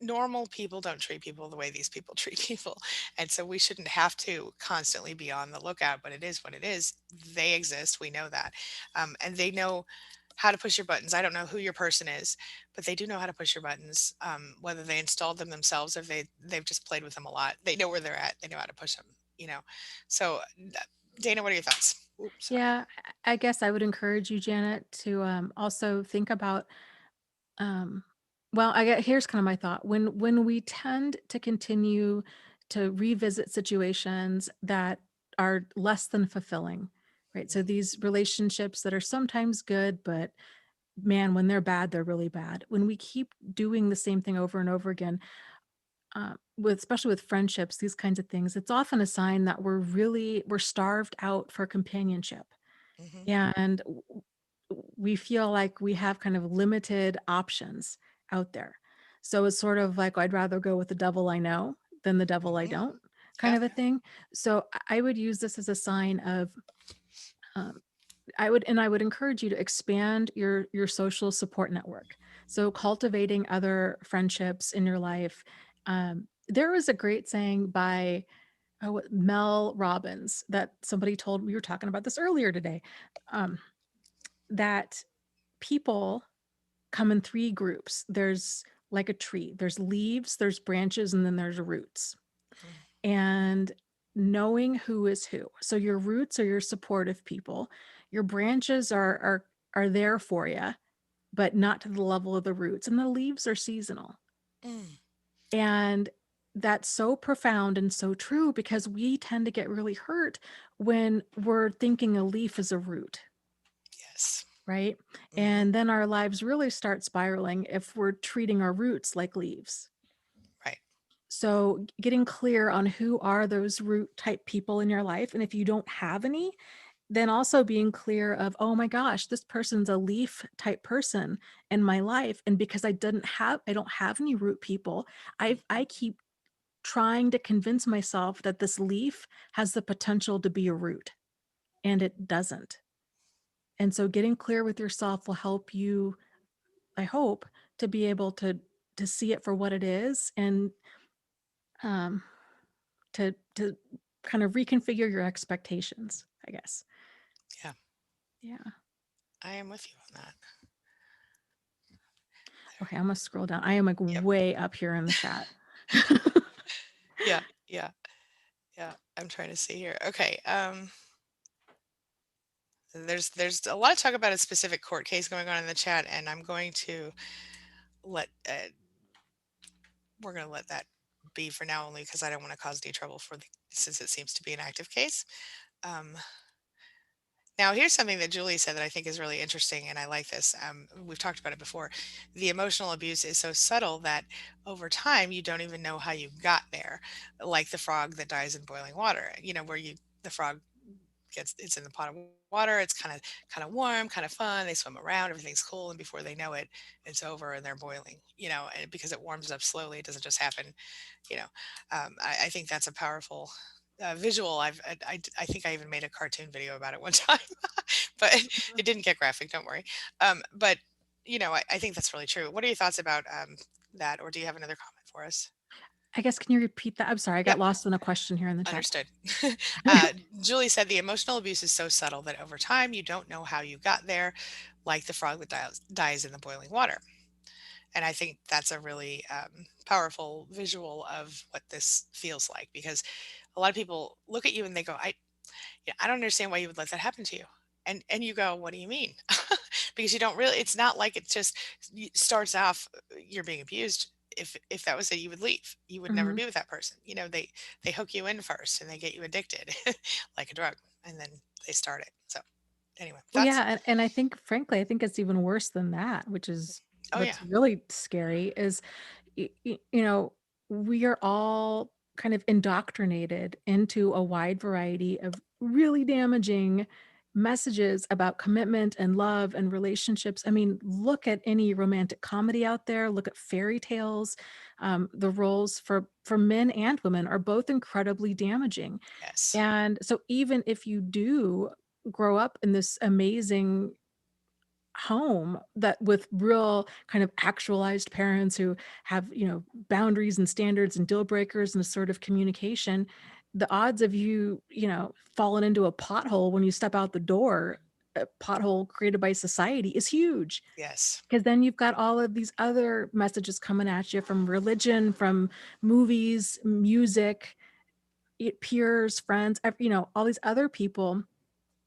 normal people don't treat people the way these people treat people, and so we shouldn't have to constantly be on the lookout, but it is what it is. They exist, we know that, and they know how to push your buttons. I don't know who your person is, but they do know how to push your buttons, whether they installed them themselves or they've just played with them a lot. They know where they're at, they know how to push them, you know? So, Dana, what are your thoughts? Oops, sorry. Yeah, I guess I would encourage you, Janet, to also think about. Um, well, I get here's kind of my thought. When we tend to continue to revisit situations that are less than fulfilling, right? So Mhm, these relationships that are sometimes good, but man, when they're bad, they're really bad. When we keep doing the same thing over and over again, with especially with friendships, these kinds of things, it's often a sign that we're starved out for companionship. mhm, And we feel like we have kind of limited options out there. So it's sort of like I'd rather go with the devil I know than the devil I mhm. don't kind Yeah, of a thing. So I would use this as a sign of um, I would encourage you to expand your social support network. So cultivating other friendships in your life. There was a great saying by Mel Robbins that somebody told. We were talking about this earlier today. Um, that people come in 3 groups. There's like a tree. There's leaves, there's branches, and then there's roots. mm, And knowing who is who. So your roots are your supportive people. Your branches are there for you, but not to the level of the roots. And the leaves are seasonal. mm. And that's so profound and so true because we tend to get really hurt when we're thinking a leaf is a root. Yes. Right? Mhm. And then our lives really start spiraling if we're treating our roots like leaves. Right. So, getting clear on who are those root type people in your life. And if you don't have any, then also being clear of, oh my gosh, this person's a leaf type person in my life. And because I don't have any root people, I keep trying to convince myself that this leaf has the potential to be a root, and it doesn't. And so getting clear with yourself will help you, I hope, to be able to see it for what it is and um to kind of reconfigure your expectations, I guess. Yeah, Yeah. I am with you on that. Okay, I'm gonna scroll down. I am like Yep. way up here in the chat. Yeah, yeah, yeah. I'm trying to see here. Okay, there's a lot of talk about a specific court case going on in the chat, and I'm going to let we're going to let that be for now, only because I don't want to cause any trouble for the since it seems to be an active case. Um, Now, here's something that Julie said that I think is really interesting, and I like this. We've talked about it before. The emotional abuse is so subtle that over time you don't even know how you got there, like the frog that dies in boiling water. You know, where the frog gets it's in the pot of water. It's kind of warm, kind of fun. They swim around, everything's cool, and before they know it, it's over and they're boiling. You know, and because it warms up slowly, it doesn't just happen. You know, I think that's a powerful visual. I think I even made a cartoon video about it one time, but it didn't get graphic. Don't worry. But I think that's really true. What are your thoughts about that, or do you have another comment for us? I guess can you repeat that? I'm sorry, I got Yep. lost in a question here in the chat. Understood. Julie said the emotional abuse is so subtle that over time you don't know how you got there, like the frog that dies in the boiling water. And I think that's a really powerful visual of what this feels like because a lot of people look at you and they go, I don't understand why you would let that happen to you. And you go, what do you mean? Because you don't really, it's not like it just starts off, you're being abused. If that was it, you would leave. You would never Mhm. be with that person. They hook you in first and they get you addicted like a drug, and then they start it. So anyway, Well, thoughts? yeah, and I think frankly, I think it's even worse than that, which is Oh what's yeah. really scary is you know, we are all kind of indoctrinated into a wide variety of really damaging messages about commitment and love and relationships. I mean, look at any romantic comedy out there, look at fairy tales. The roles for men and women are both incredibly damaging. Yes. And so even if you do grow up in this amazing home that with real kind of actualized parents who have, boundaries and standards and deal breakers and assertive communication, the odds of you, falling into a pothole when you step out the door, a pothole created by society, is huge. Yes. Because then you've got all of these other messages coming at you from religion, from movies, music, peers, friends, all these other people.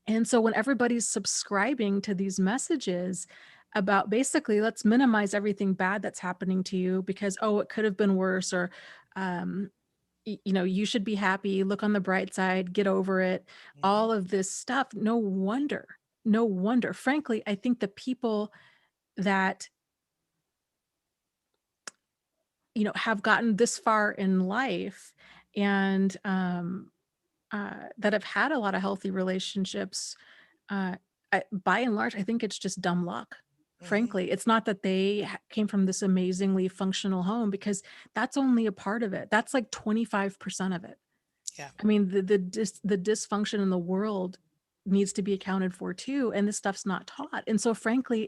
And so when everybody's subscribing to these messages about basically, let's minimize everything bad that's happening to you because, oh, it could have been worse, or, um, you should be happy, look on the bright side, get over it, Hmm. all of this stuff. No wonder. Frankly, I think the people that, have gotten this far in life and, that have had a lot of healthy relationships, uh, by and large, I think it's just dumb luck. Hmm. Frankly, it's not that they came from this amazingly functional home, because that's only a part of it. That's like 25% of it. Yeah. I mean, the dysfunction in the world needs to be accounted for too, and this stuff's not taught. And so, frankly,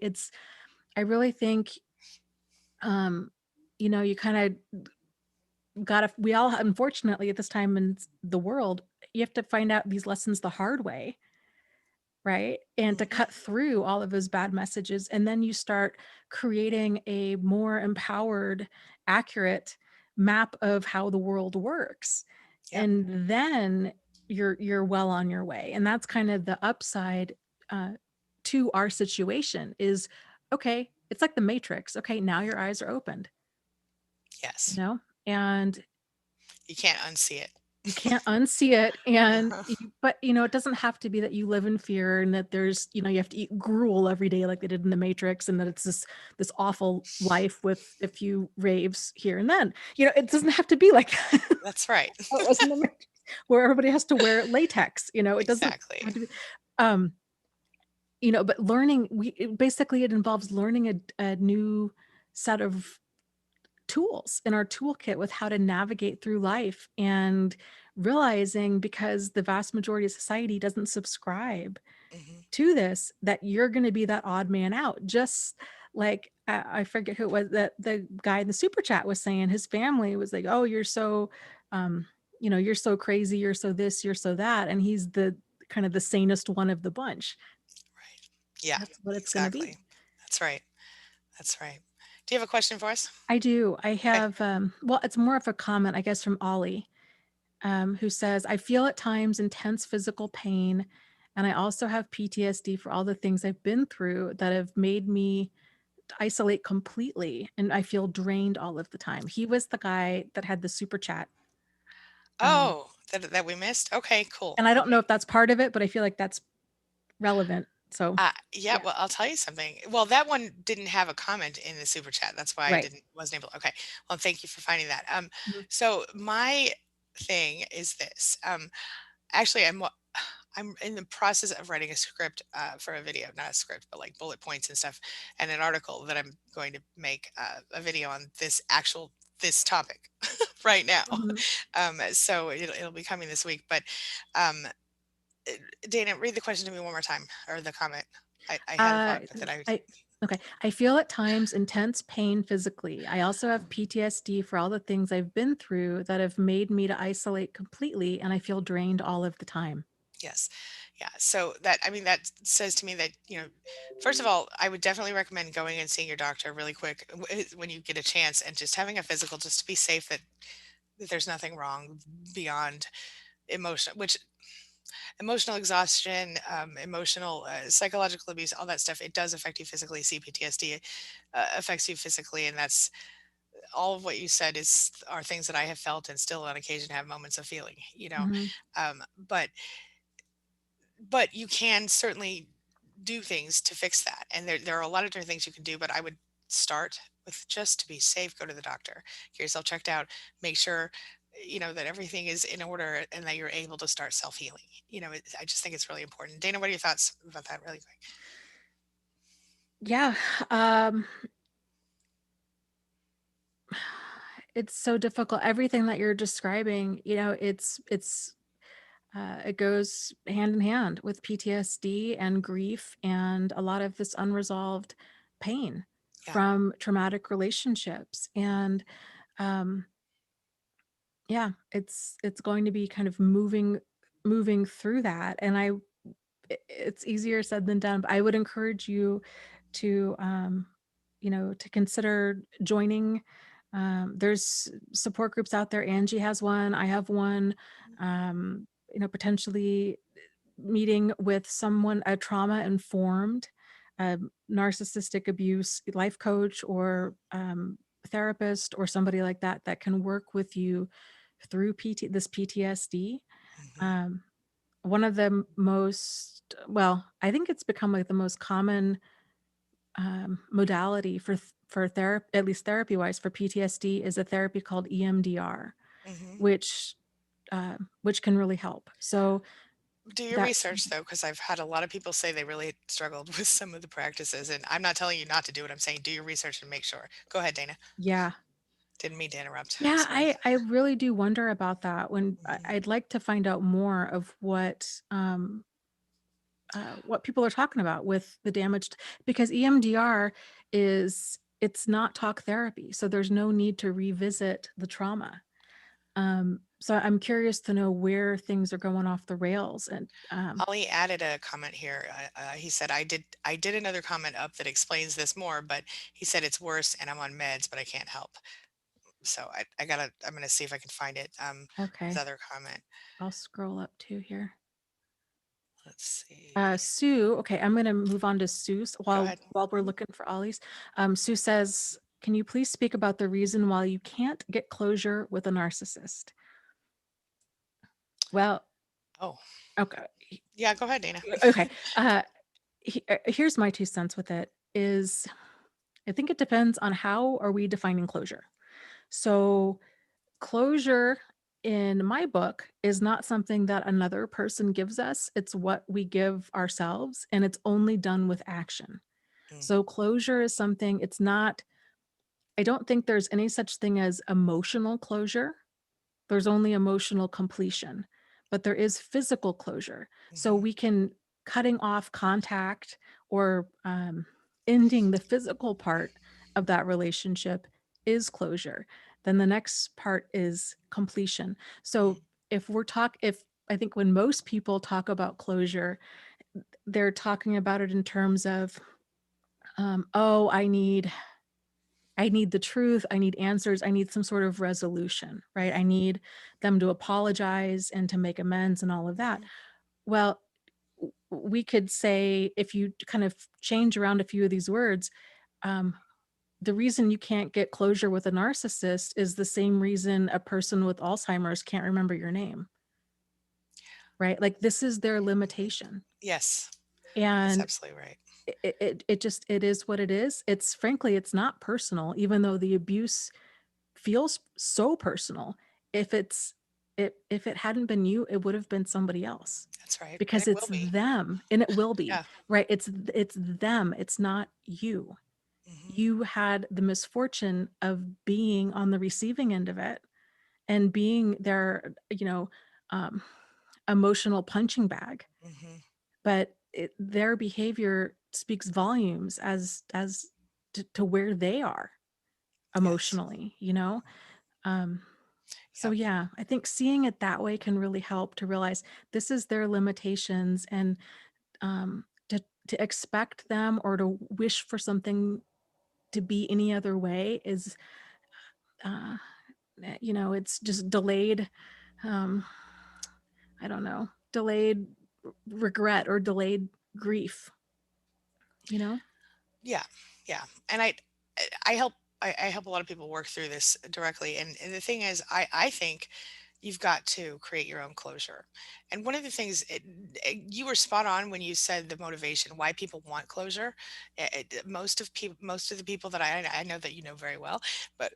I really think, um, you kind of gotta. We all, unfortunately, at this time in the world, you have to find out these lessons the hard way, right? And to Hmm. cut through all of those bad messages, and then you start creating a more empowered, accurate map of how the world works. Yep. And then you're well on your way. And that's kind of the upside, uh, to our situation is, okay, it's like the Matrix. Okay, now your eyes are opened, you Yes. know? And You can't unsee it. you can't unsee it, and Uh-huh. but, it doesn't have to be that you live in fear and that there's, you have to eat gruel every day like they did in The Matrix, and that it's this awful life with a few raves here and then. It doesn't have to be like that. That's right. It wasn't The Matrix, where everybody has to wear latex, it doesn't Exactly. have to be, um, but basically it involves learning a new set of tools in our toolkit with how to navigate through life, and realizing, because the vast majority of society doesn't subscribe Hmm. to this, that you're going to be that odd man out. Just like, I forget who it was that the guy in the super chat was saying, his family was like, oh, you're so, um you're so crazy, you're so this, you're so that, and he's the kind of the sanest one of the bunch. Right. Yeah. That's what it's going to be. Exactly. That's right. That's right. Do you have a question for us? I do. I Okay. have, well, it's more of a comment, I guess, from Ollie, who says, I feel at times intense physical pain, and I also have PTSD for all the things I've been through that have made me isolate completely, and I feel drained all of the time. He was the guy that had the super chat. Um, Oh, that we missed? Okay, cool. and I don't know Okay. if that's part of it, but I feel like that's relevant. So, Yeah, yeah, well, I'll tell you something. Well, that one didn't have a comment in the super chat. That's why I right. didn't wasn't able. Okay. Well, thank you for finding that. Mhm. So my thing is this. Actually, I'm in the process of writing a script for a video, not a script, but like bullet points and stuff, and an article that I'm going to make a video on this topic right now. Mhm. So it'll be coming this week. But um, Dana, read the question to me one more time, or the comment. I had a Uh, thought, but then I I okay. I feel at times intense pain physically. I also have PTSD for all the things I've been through that have made me to isolate completely, and I feel drained all of the time. yes, yeah. So that I mean that says to me that first of all, I would definitely recommend going and seeing your doctor really quick when you get a chance, and just having a physical just to be safe that there's nothing wrong beyond which emotional exhaustion, emotional, psychological abuse, all that stuff. It does affect you physically. CPTSD affects you physically, and that's all of what you said are things that I have felt and still on occasion have moments of feeling. Mhm. But you can certainly do things to fix that, and there are a lot of different things you can do. But I would start with, just to be safe, go to the doctor, get yourself checked out, make sure. that everything is in order and that you're able to start self-healing. I just think it's really important. Dana, what are your thoughts about that really quick? Yeah. Um, it's so difficult. Everything that you're describing, it goes hand in hand with PTSD and grief and a lot of this unresolved pain Yeah. from traumatic relationships. And um, yeah, it's going to be kind of moving through that. And it's easier said than done, but I would encourage you to to consider joining. There's support groups out there. Angie has one, I have one. Potentially meeting with someone, a trauma informed narcissistic abuse life coach or therapist or somebody like that that can work with you through this PTSD. Hmm. Um, One of the most, well, I think it's become like the most common modality for therapy, at least therapy wise, for PTSD is a therapy called EMDR, Hmm. which which can really help. So Do your that's, research though, because I've had a lot of people say they really struggled with some of the practices, and I'm not telling you not to do it. I'm saying do your research and make sure. Go ahead, Dana. yeah. Didn't mean to interrupt. Yeah, Sorry. I really do wonder about that. When Hmm. I'd like to find out more of what people are talking about with the damaged, because EMDR it's not talk therapy, so there's no need to revisit the trauma. So I'm curious to know where things are going off the rails. And Ollie added a comment here. He said, I did another comment up that explains this more, but he said it's worse and I'm on meds, but I can't help. So I'm gonna see if I can find it. His okay, other comment. I'll scroll up to here. Let's see. Sue, okay, I'm gonna move on to Sue Go while ahead. we're Mhm. looking for Ollie's. Sue says, "Can you please speak about the reason why you can't get closure with a narcissist?" Well, Oh, okay, yeah, go ahead, Dana. okay. Here's my 2 cents with it. Is I think it depends on how are we defining closure. So closure in my book is not something that another person gives us. It's what we give ourselves, and it's only done with action. Mm, So closure is something, it's not, I don't think there's any such thing as emotional closure. There's only emotional completion, but there is physical closure. So mhm, we can cutting off contact or ending the physical part of that relationship is closure. Then the next part is completion. mm, So if I think when most people talk about closure, they're talking about it in terms of, oh, I need the truth. I need answers. I need some sort of resolution, right? I need them to apologize and to make amends and all of that. mhm. Well, we could say, if you kind of change around a few of these words, um, the reason you can't get closure with a narcissist is the same reason a person with Alzheimer's can't remember your name, right? Like this is their limitation. Yes, that's And absolutely right. it is what it is. It's frankly, it's not personal, even though the abuse feels so personal. If it's if it hadn't been you, it would have been somebody else, That's right, and because it it's will be. them, and it will be, Yeah. right? It's them, it's not you. Mhm, You had the misfortune of being on the receiving end of it and being their, um, emotional punching bag. mhm. But their behavior speaks volumes as to where they are Yes. emotionally, you know. Um, so Yep. yeah, I think seeing it that way can really help to realize this is their limitations, and to expect them or to wish for something to be any other way is, uh, it's just delayed. Um, I don't know, delayed regret or delayed grief. You know. Yeah, yeah, and I help I help a lot of people work through this directly, and the thing is, I think you've got to create your own closure. And one of the things you were spot on when you said the motivation, why people want closure. Most of the people that I know that you know very well, but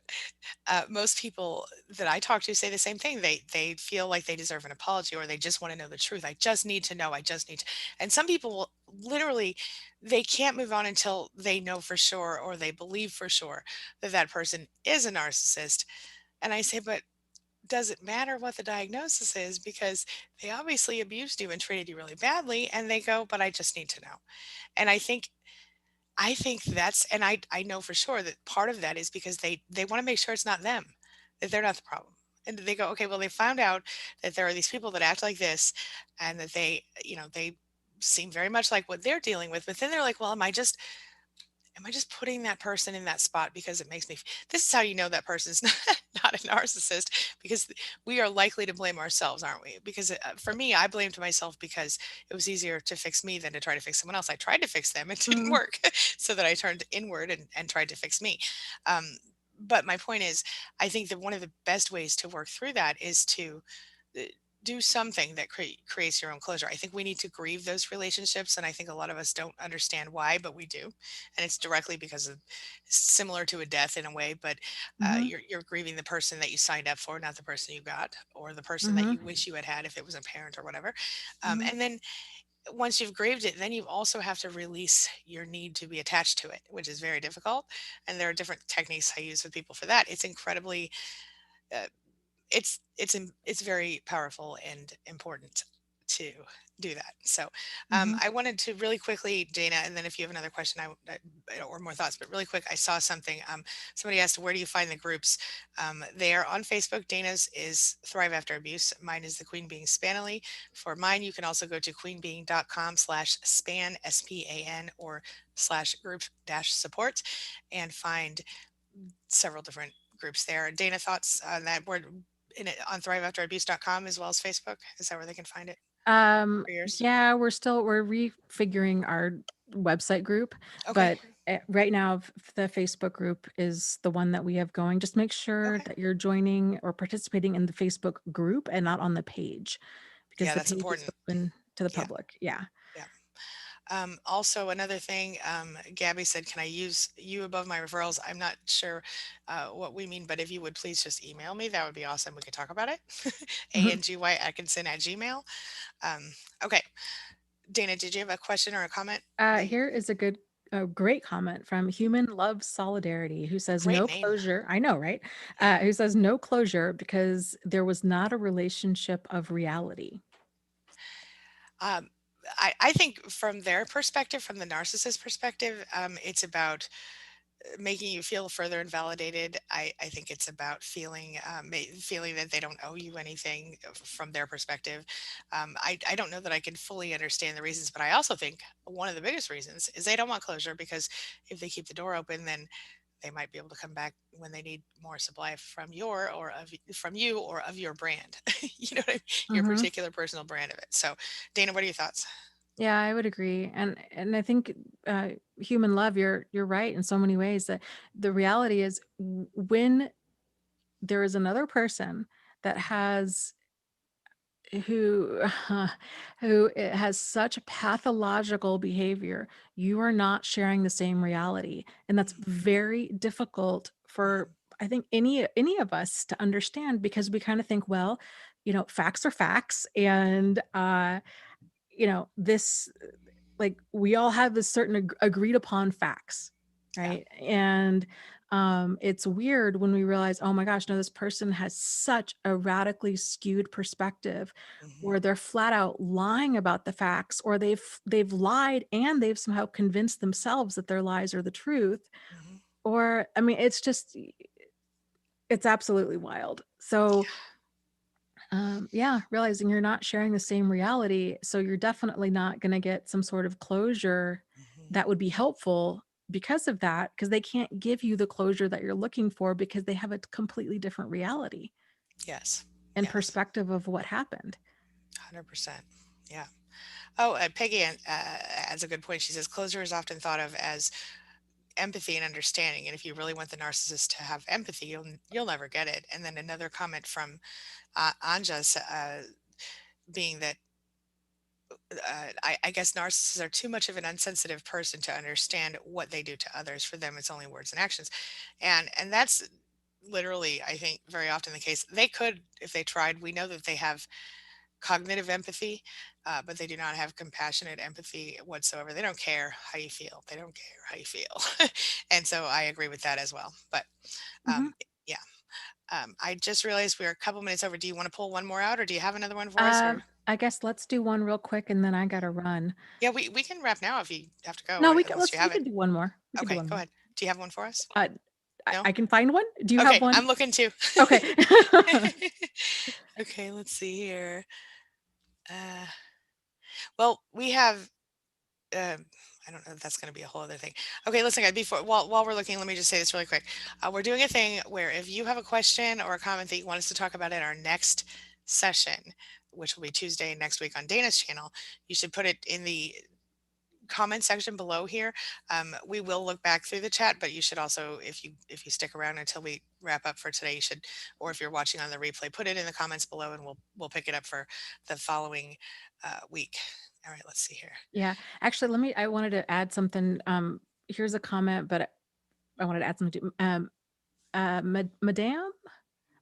most people that I talk to say the same thing. They feel like they deserve an apology, or they just want to know the truth. I just need to know. I just need to. And some people will literally, they can't move on until they know for sure, or they believe for sure that that person is a narcissist. And I say, but does it matter what the diagnosis is? Because they obviously abused you and treated you really badly. And they go, but I just need to know. And I think that's, and I know for sure that part of that is because they wanna make sure it's not them, that they're not the problem. And they go, "Okay, well, they found out that there are these people that act like this, and that they seem very much like what they're dealing with," but then they're like, "Well, am I just putting that person in that spot because it makes me this is how you know that person's not a narcissist, because we are likely to blame ourselves, aren't we? Because for me, I blamed myself because it was easier to fix me than to try to fix someone else. I tried to fix them, it didn't Mhm. work. So that I turned inward and tried to fix me. um, but my point is, I think that one of the best ways to work through that is to uh, do something that creates your own closure. I think we need to grieve those relationships, and I think a lot of us don't understand why, but we do. And it's directly because of, similar to a death in a way, but Mhm. you're grieving the person that you signed up for, not the person you got, or the person that Mhm. you wish you had had if it was a parent or whatever. Mhm. And then once you've grieved it, then you also have to release your need to be attached to it, which is very difficult. And there are different techniques I use with people for that. It's incredibly uh, it's very powerful and important to do that. So Mhm. I wanted to really quickly, Dana, and then if you have another question, or more thoughts, but really quick, I saw something. Somebody asked, "Where do you find the groups?" They are on Facebook. Dana's is Thrive After Abuse. Mine is the Queen Being Spanily. For mine, you can also go to queenbeing.com/span SPAN, or /group dash support, and find several different groups there. Dana, thoughts on that? We're in it on thriveafterabuse.com as well as Facebook. Is that where they can find it Um, for yours? yeah, we're refiguring our website group, Okay. but right now the Facebook group is the one that we have going. Just make sure Okay. that you're joining or participating in the Facebook group and not on the page because Yeah, the that's page is important. open to the Yeah. public. Yeah. Yeah. Also, another thing, Gabby said, "Can I use you above my referrals?" I'm not sure what we mean, but if you would please just email me, that would be awesome. We could talk about it. Angy Atkinson at Gmail. Um, okay. Dana, did you have a question or a comment that you, Here is a great comment from Human Love Solidarity who says, great no name. closure. I know, right? Yeah. Who says, no closure because there was not a relationship of reality. Um, I think from their perspective, from the narcissist perspective, it's about making you feel further invalidated. I think it's about feeling that they don't owe you anything from their perspective. I don't know that I can fully understand the reasons, but I also think one of the biggest reasons is they don't want closure, because if they keep the door open, then they might be able to come back when they need more supply from you or of your brand. You know what I mean? Your Mhm. particular personal brand of it. So, Dana, what are your thoughts? Yeah, I would agree, and I think human love. You're right in so many ways that the reality is when there is another person that has who has such pathological behavior, you are not sharing the same reality, and that's Mhm, very difficult for mhm, I think any of us to understand because we kind of think, well, facts are facts, and this like we all have this certain agreed upon facts, yeah. right? And it's weird when we realize, oh my gosh, no, this person has such a radically skewed perspective Mhm, where they're flat out lying about the facts, or they've lied and they've somehow convinced themselves that their lies are the truth. mhm. Or I mean, it's absolutely wild. So yeah, realizing you're not sharing the same reality, so you're definitely not gonna get some sort of closure Mhm. that would be helpful because of that, because they can't give you the closure that you're looking for because they have a completely different reality Yes. and Yes. perspective of what happened. 100%. Yeah. Oh, Peggy adds a good point. She says closure is often thought of as empathy and understanding. And if you really want the narcissist to have empathy, you'll never get it. And then another comment from Anja, being that I guess narcissists are too much of an unsensitive person to understand what they do to others. For them, it's only words and actions, and that's literally, I think, very often the case. They could, if they tried. We know that they have cognitive empathy, but they do not have compassionate empathy whatsoever. They don't care how you feel. They don't care how you feel, and so I agree with that as well. But Mhm. yeah, I just realized we're a couple minutes over. Do you want to pull one more out, or do you have another one for us? Or I guess let's do one real quick and then I gotta run. yeah, we can wrap now if you have to go, No, unless you we have it. could do one more. We could do Okay, one go more. ahead. Do you have one for us? Uh, No? I can find one? Do you have Okay, one? I'm looking too. Okay. Okay, let's see here. Uh, well, we have. Um, I don't know if that's going to be a whole other thing. Okay, listen, guys. Before while we're looking, let me just say this really quick. We're doing a thing where if you have a question or a comment that you want us to talk about in our next session, which will be Tuesday next week on Dana's channel, you should put it in the comment section below here. We will look back through the chat, but you should also, if you stick around until we wrap up for today, you should, or if you're watching on the replay, put it in the comments below, and we'll pick it up for the following week. All right, let's see here. Yeah. Actually, I wanted to add something. Here's a comment, but I wanted to add something to,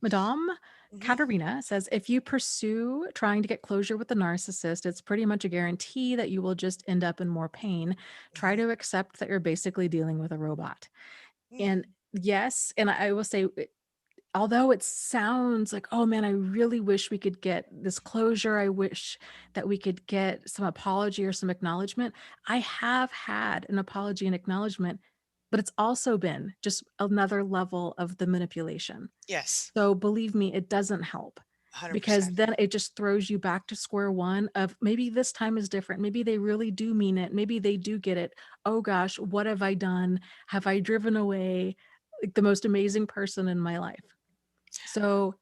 Madame Hmm. Katerina says, if you pursue trying to get closure with the narcissist, it's pretty much a guarantee that you will just end up in more pain. Try Hmm. to accept that you're basically dealing with a robot. Hmm. And yes, and I will say, although it sounds like, oh man, I really wish we could get this closure. I wish that we could get some apology or some acknowledgement. I have had an apology and acknowledgement, but it's also been just another level of the manipulation. Yes, So believe me, it doesn't help, because 100%. then it just throws you back to square one of maybe this time is different. Maybe they really do mean it. Maybe they do get it. Oh gosh, what have I done? Have I driven away like the most amazing person in my life? So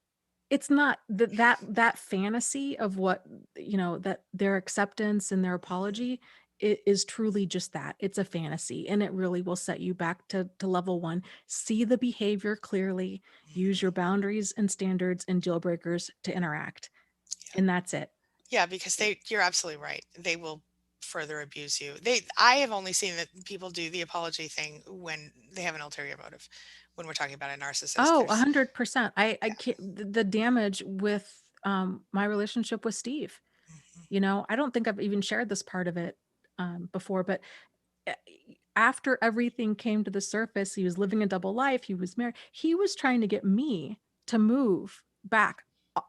it's not that fantasy of what, that their acceptance and their Hmm. apology is truly just that. It's a fantasy, and it really will set you back to level one. See the behavior clearly, use your Hmm. boundaries and standards and deal breakers to interact, and that's it. Yeah, because you're absolutely right. They will further abuse you. I have only seen that people do the apology thing when they have an ulterior motive. When we're talking about a narcissist, Oh, there's 100%. I yeah. can't, the damage with my relationship with Steve. Mhm. I don't think I've even shared this part of it before, but a- after everything came to the surface, he was living a double life. He was married. He was trying to get me to move back a-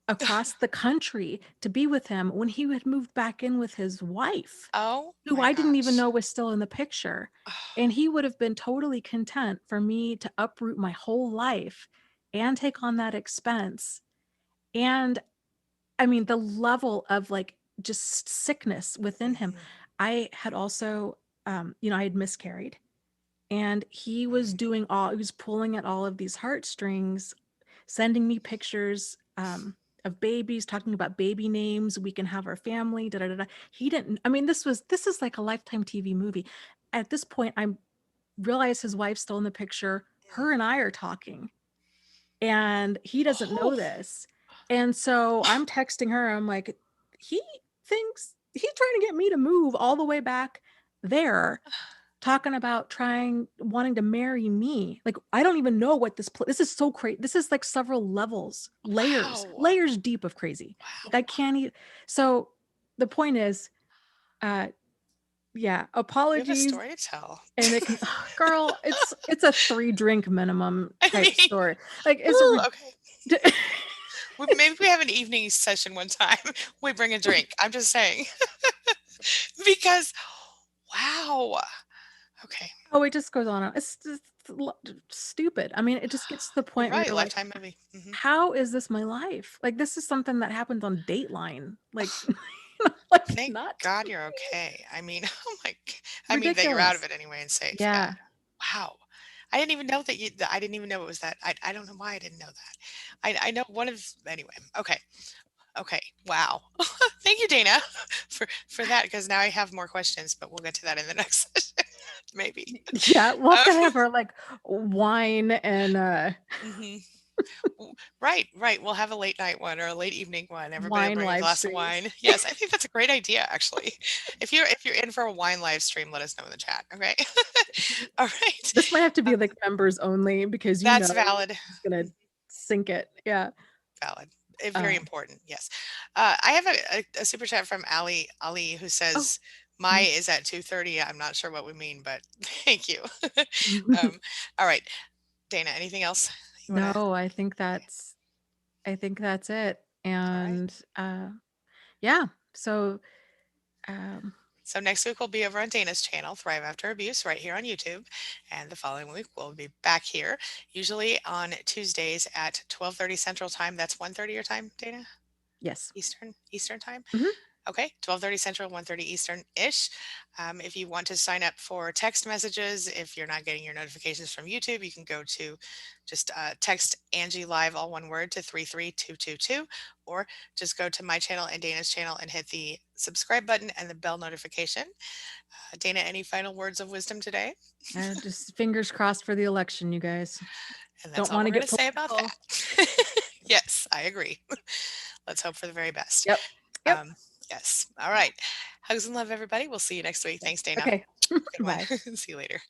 across the country to be with him when he had moved back in with his wife, Oh who my I didn't even gosh. know was still in the picture. And he would have been totally content for me to uproot my whole life and take on that expense. And I mean, the level of like just sickness within him. Mhm, I had also, I had miscarried, and mhm. he was pulling at all of these heartstrings, sending me pictures of babies, talking about baby names. We can have our family. Da da da. Da. He didn't. I mean, this is like a Lifetime TV movie. At this point, I realize his wife's still in the picture. Her and I are talking, and he doesn't Oh, know this. And so I'm texting her. I'm like, he thinks he's trying to get me to move all the way back there, talking about wanting to marry me. Like, I don't even know what this is so crazy. This is like several levels, wow. layers deep of crazy. Like, Wow. I can't even. So the point is, uh, yeah, You have a apologies. story to tell. And it can, girl, it's a 3 drink minimum I type mean, story. Like, it's ooh, okay. ridiculous. Maybe we have an evening session one time. We bring a drink. I'm just saying. Because wow. Okay. Oh, it just goes on. It's just stupid. I mean, it just gets to the You're point where right, you're like, Lifetime movie. Mhm. how is this my life? Like, this is something that happens on Dateline. Like, like Thank not God you're okay. I mean, oh my g I mean, that you're out of ridiculous. it anyway and safe, yeah. Yeah. Wow. I didn't even know that I didn't even know it was that. I don't know why I didn't know that. I know one of anyway, okay, okay, wow. Thank you, Dana, for that, because now I have more questions, but we'll get to that in the next session. maybe. Yeah, we'll have to Um, have our, like, wine and, mhm. Right, right. We'll have a late night one or a late evening one. Everybody will wine bring a live glass of streams. wine. Yes, I think that's a great idea, actually. If you're in for a wine live stream, let us know in the chat. Okay. All right. This might have to Uh, be, like, members only because that's valid. it's gonna sink it. Yeah. Valid. Very Uh, important. Yes. I have a super chat from Ali who oh. says my Mhm. is at 2:30. I'm not sure what we mean, but thank you. um, all right, Dana. Anything else you want to? No, I think that's it, All right. and, yeah, so, um So next week we'll be over on Dana's channel, Thrive After Abuse, right here on YouTube, and the following week we'll be back here, usually on Tuesdays at 12:30 Central Time. That's 1:30 your time, Dana? yes. Eastern time. Mhm. Okay, 12:30 Central, 1:30 Eastern-ish. If you want to sign up for text messages, if you're not getting your notifications from YouTube, you can go to just text Angie Live, all one word, to 33222, or just go to my channel and Dana's channel and hit the subscribe button and the bell notification. Dana, any final words of wisdom today? Just fingers crossed for the election, you guys. And that's Don't all wanna we're going get to say about political. that. Yes, I agree. Let's hope for the very best. Yep. Yep. Um, yes. All right. Hugs and love, everybody. We'll see you next week. Thanks, Dana. Okay. Have a good one. Bye. See you later.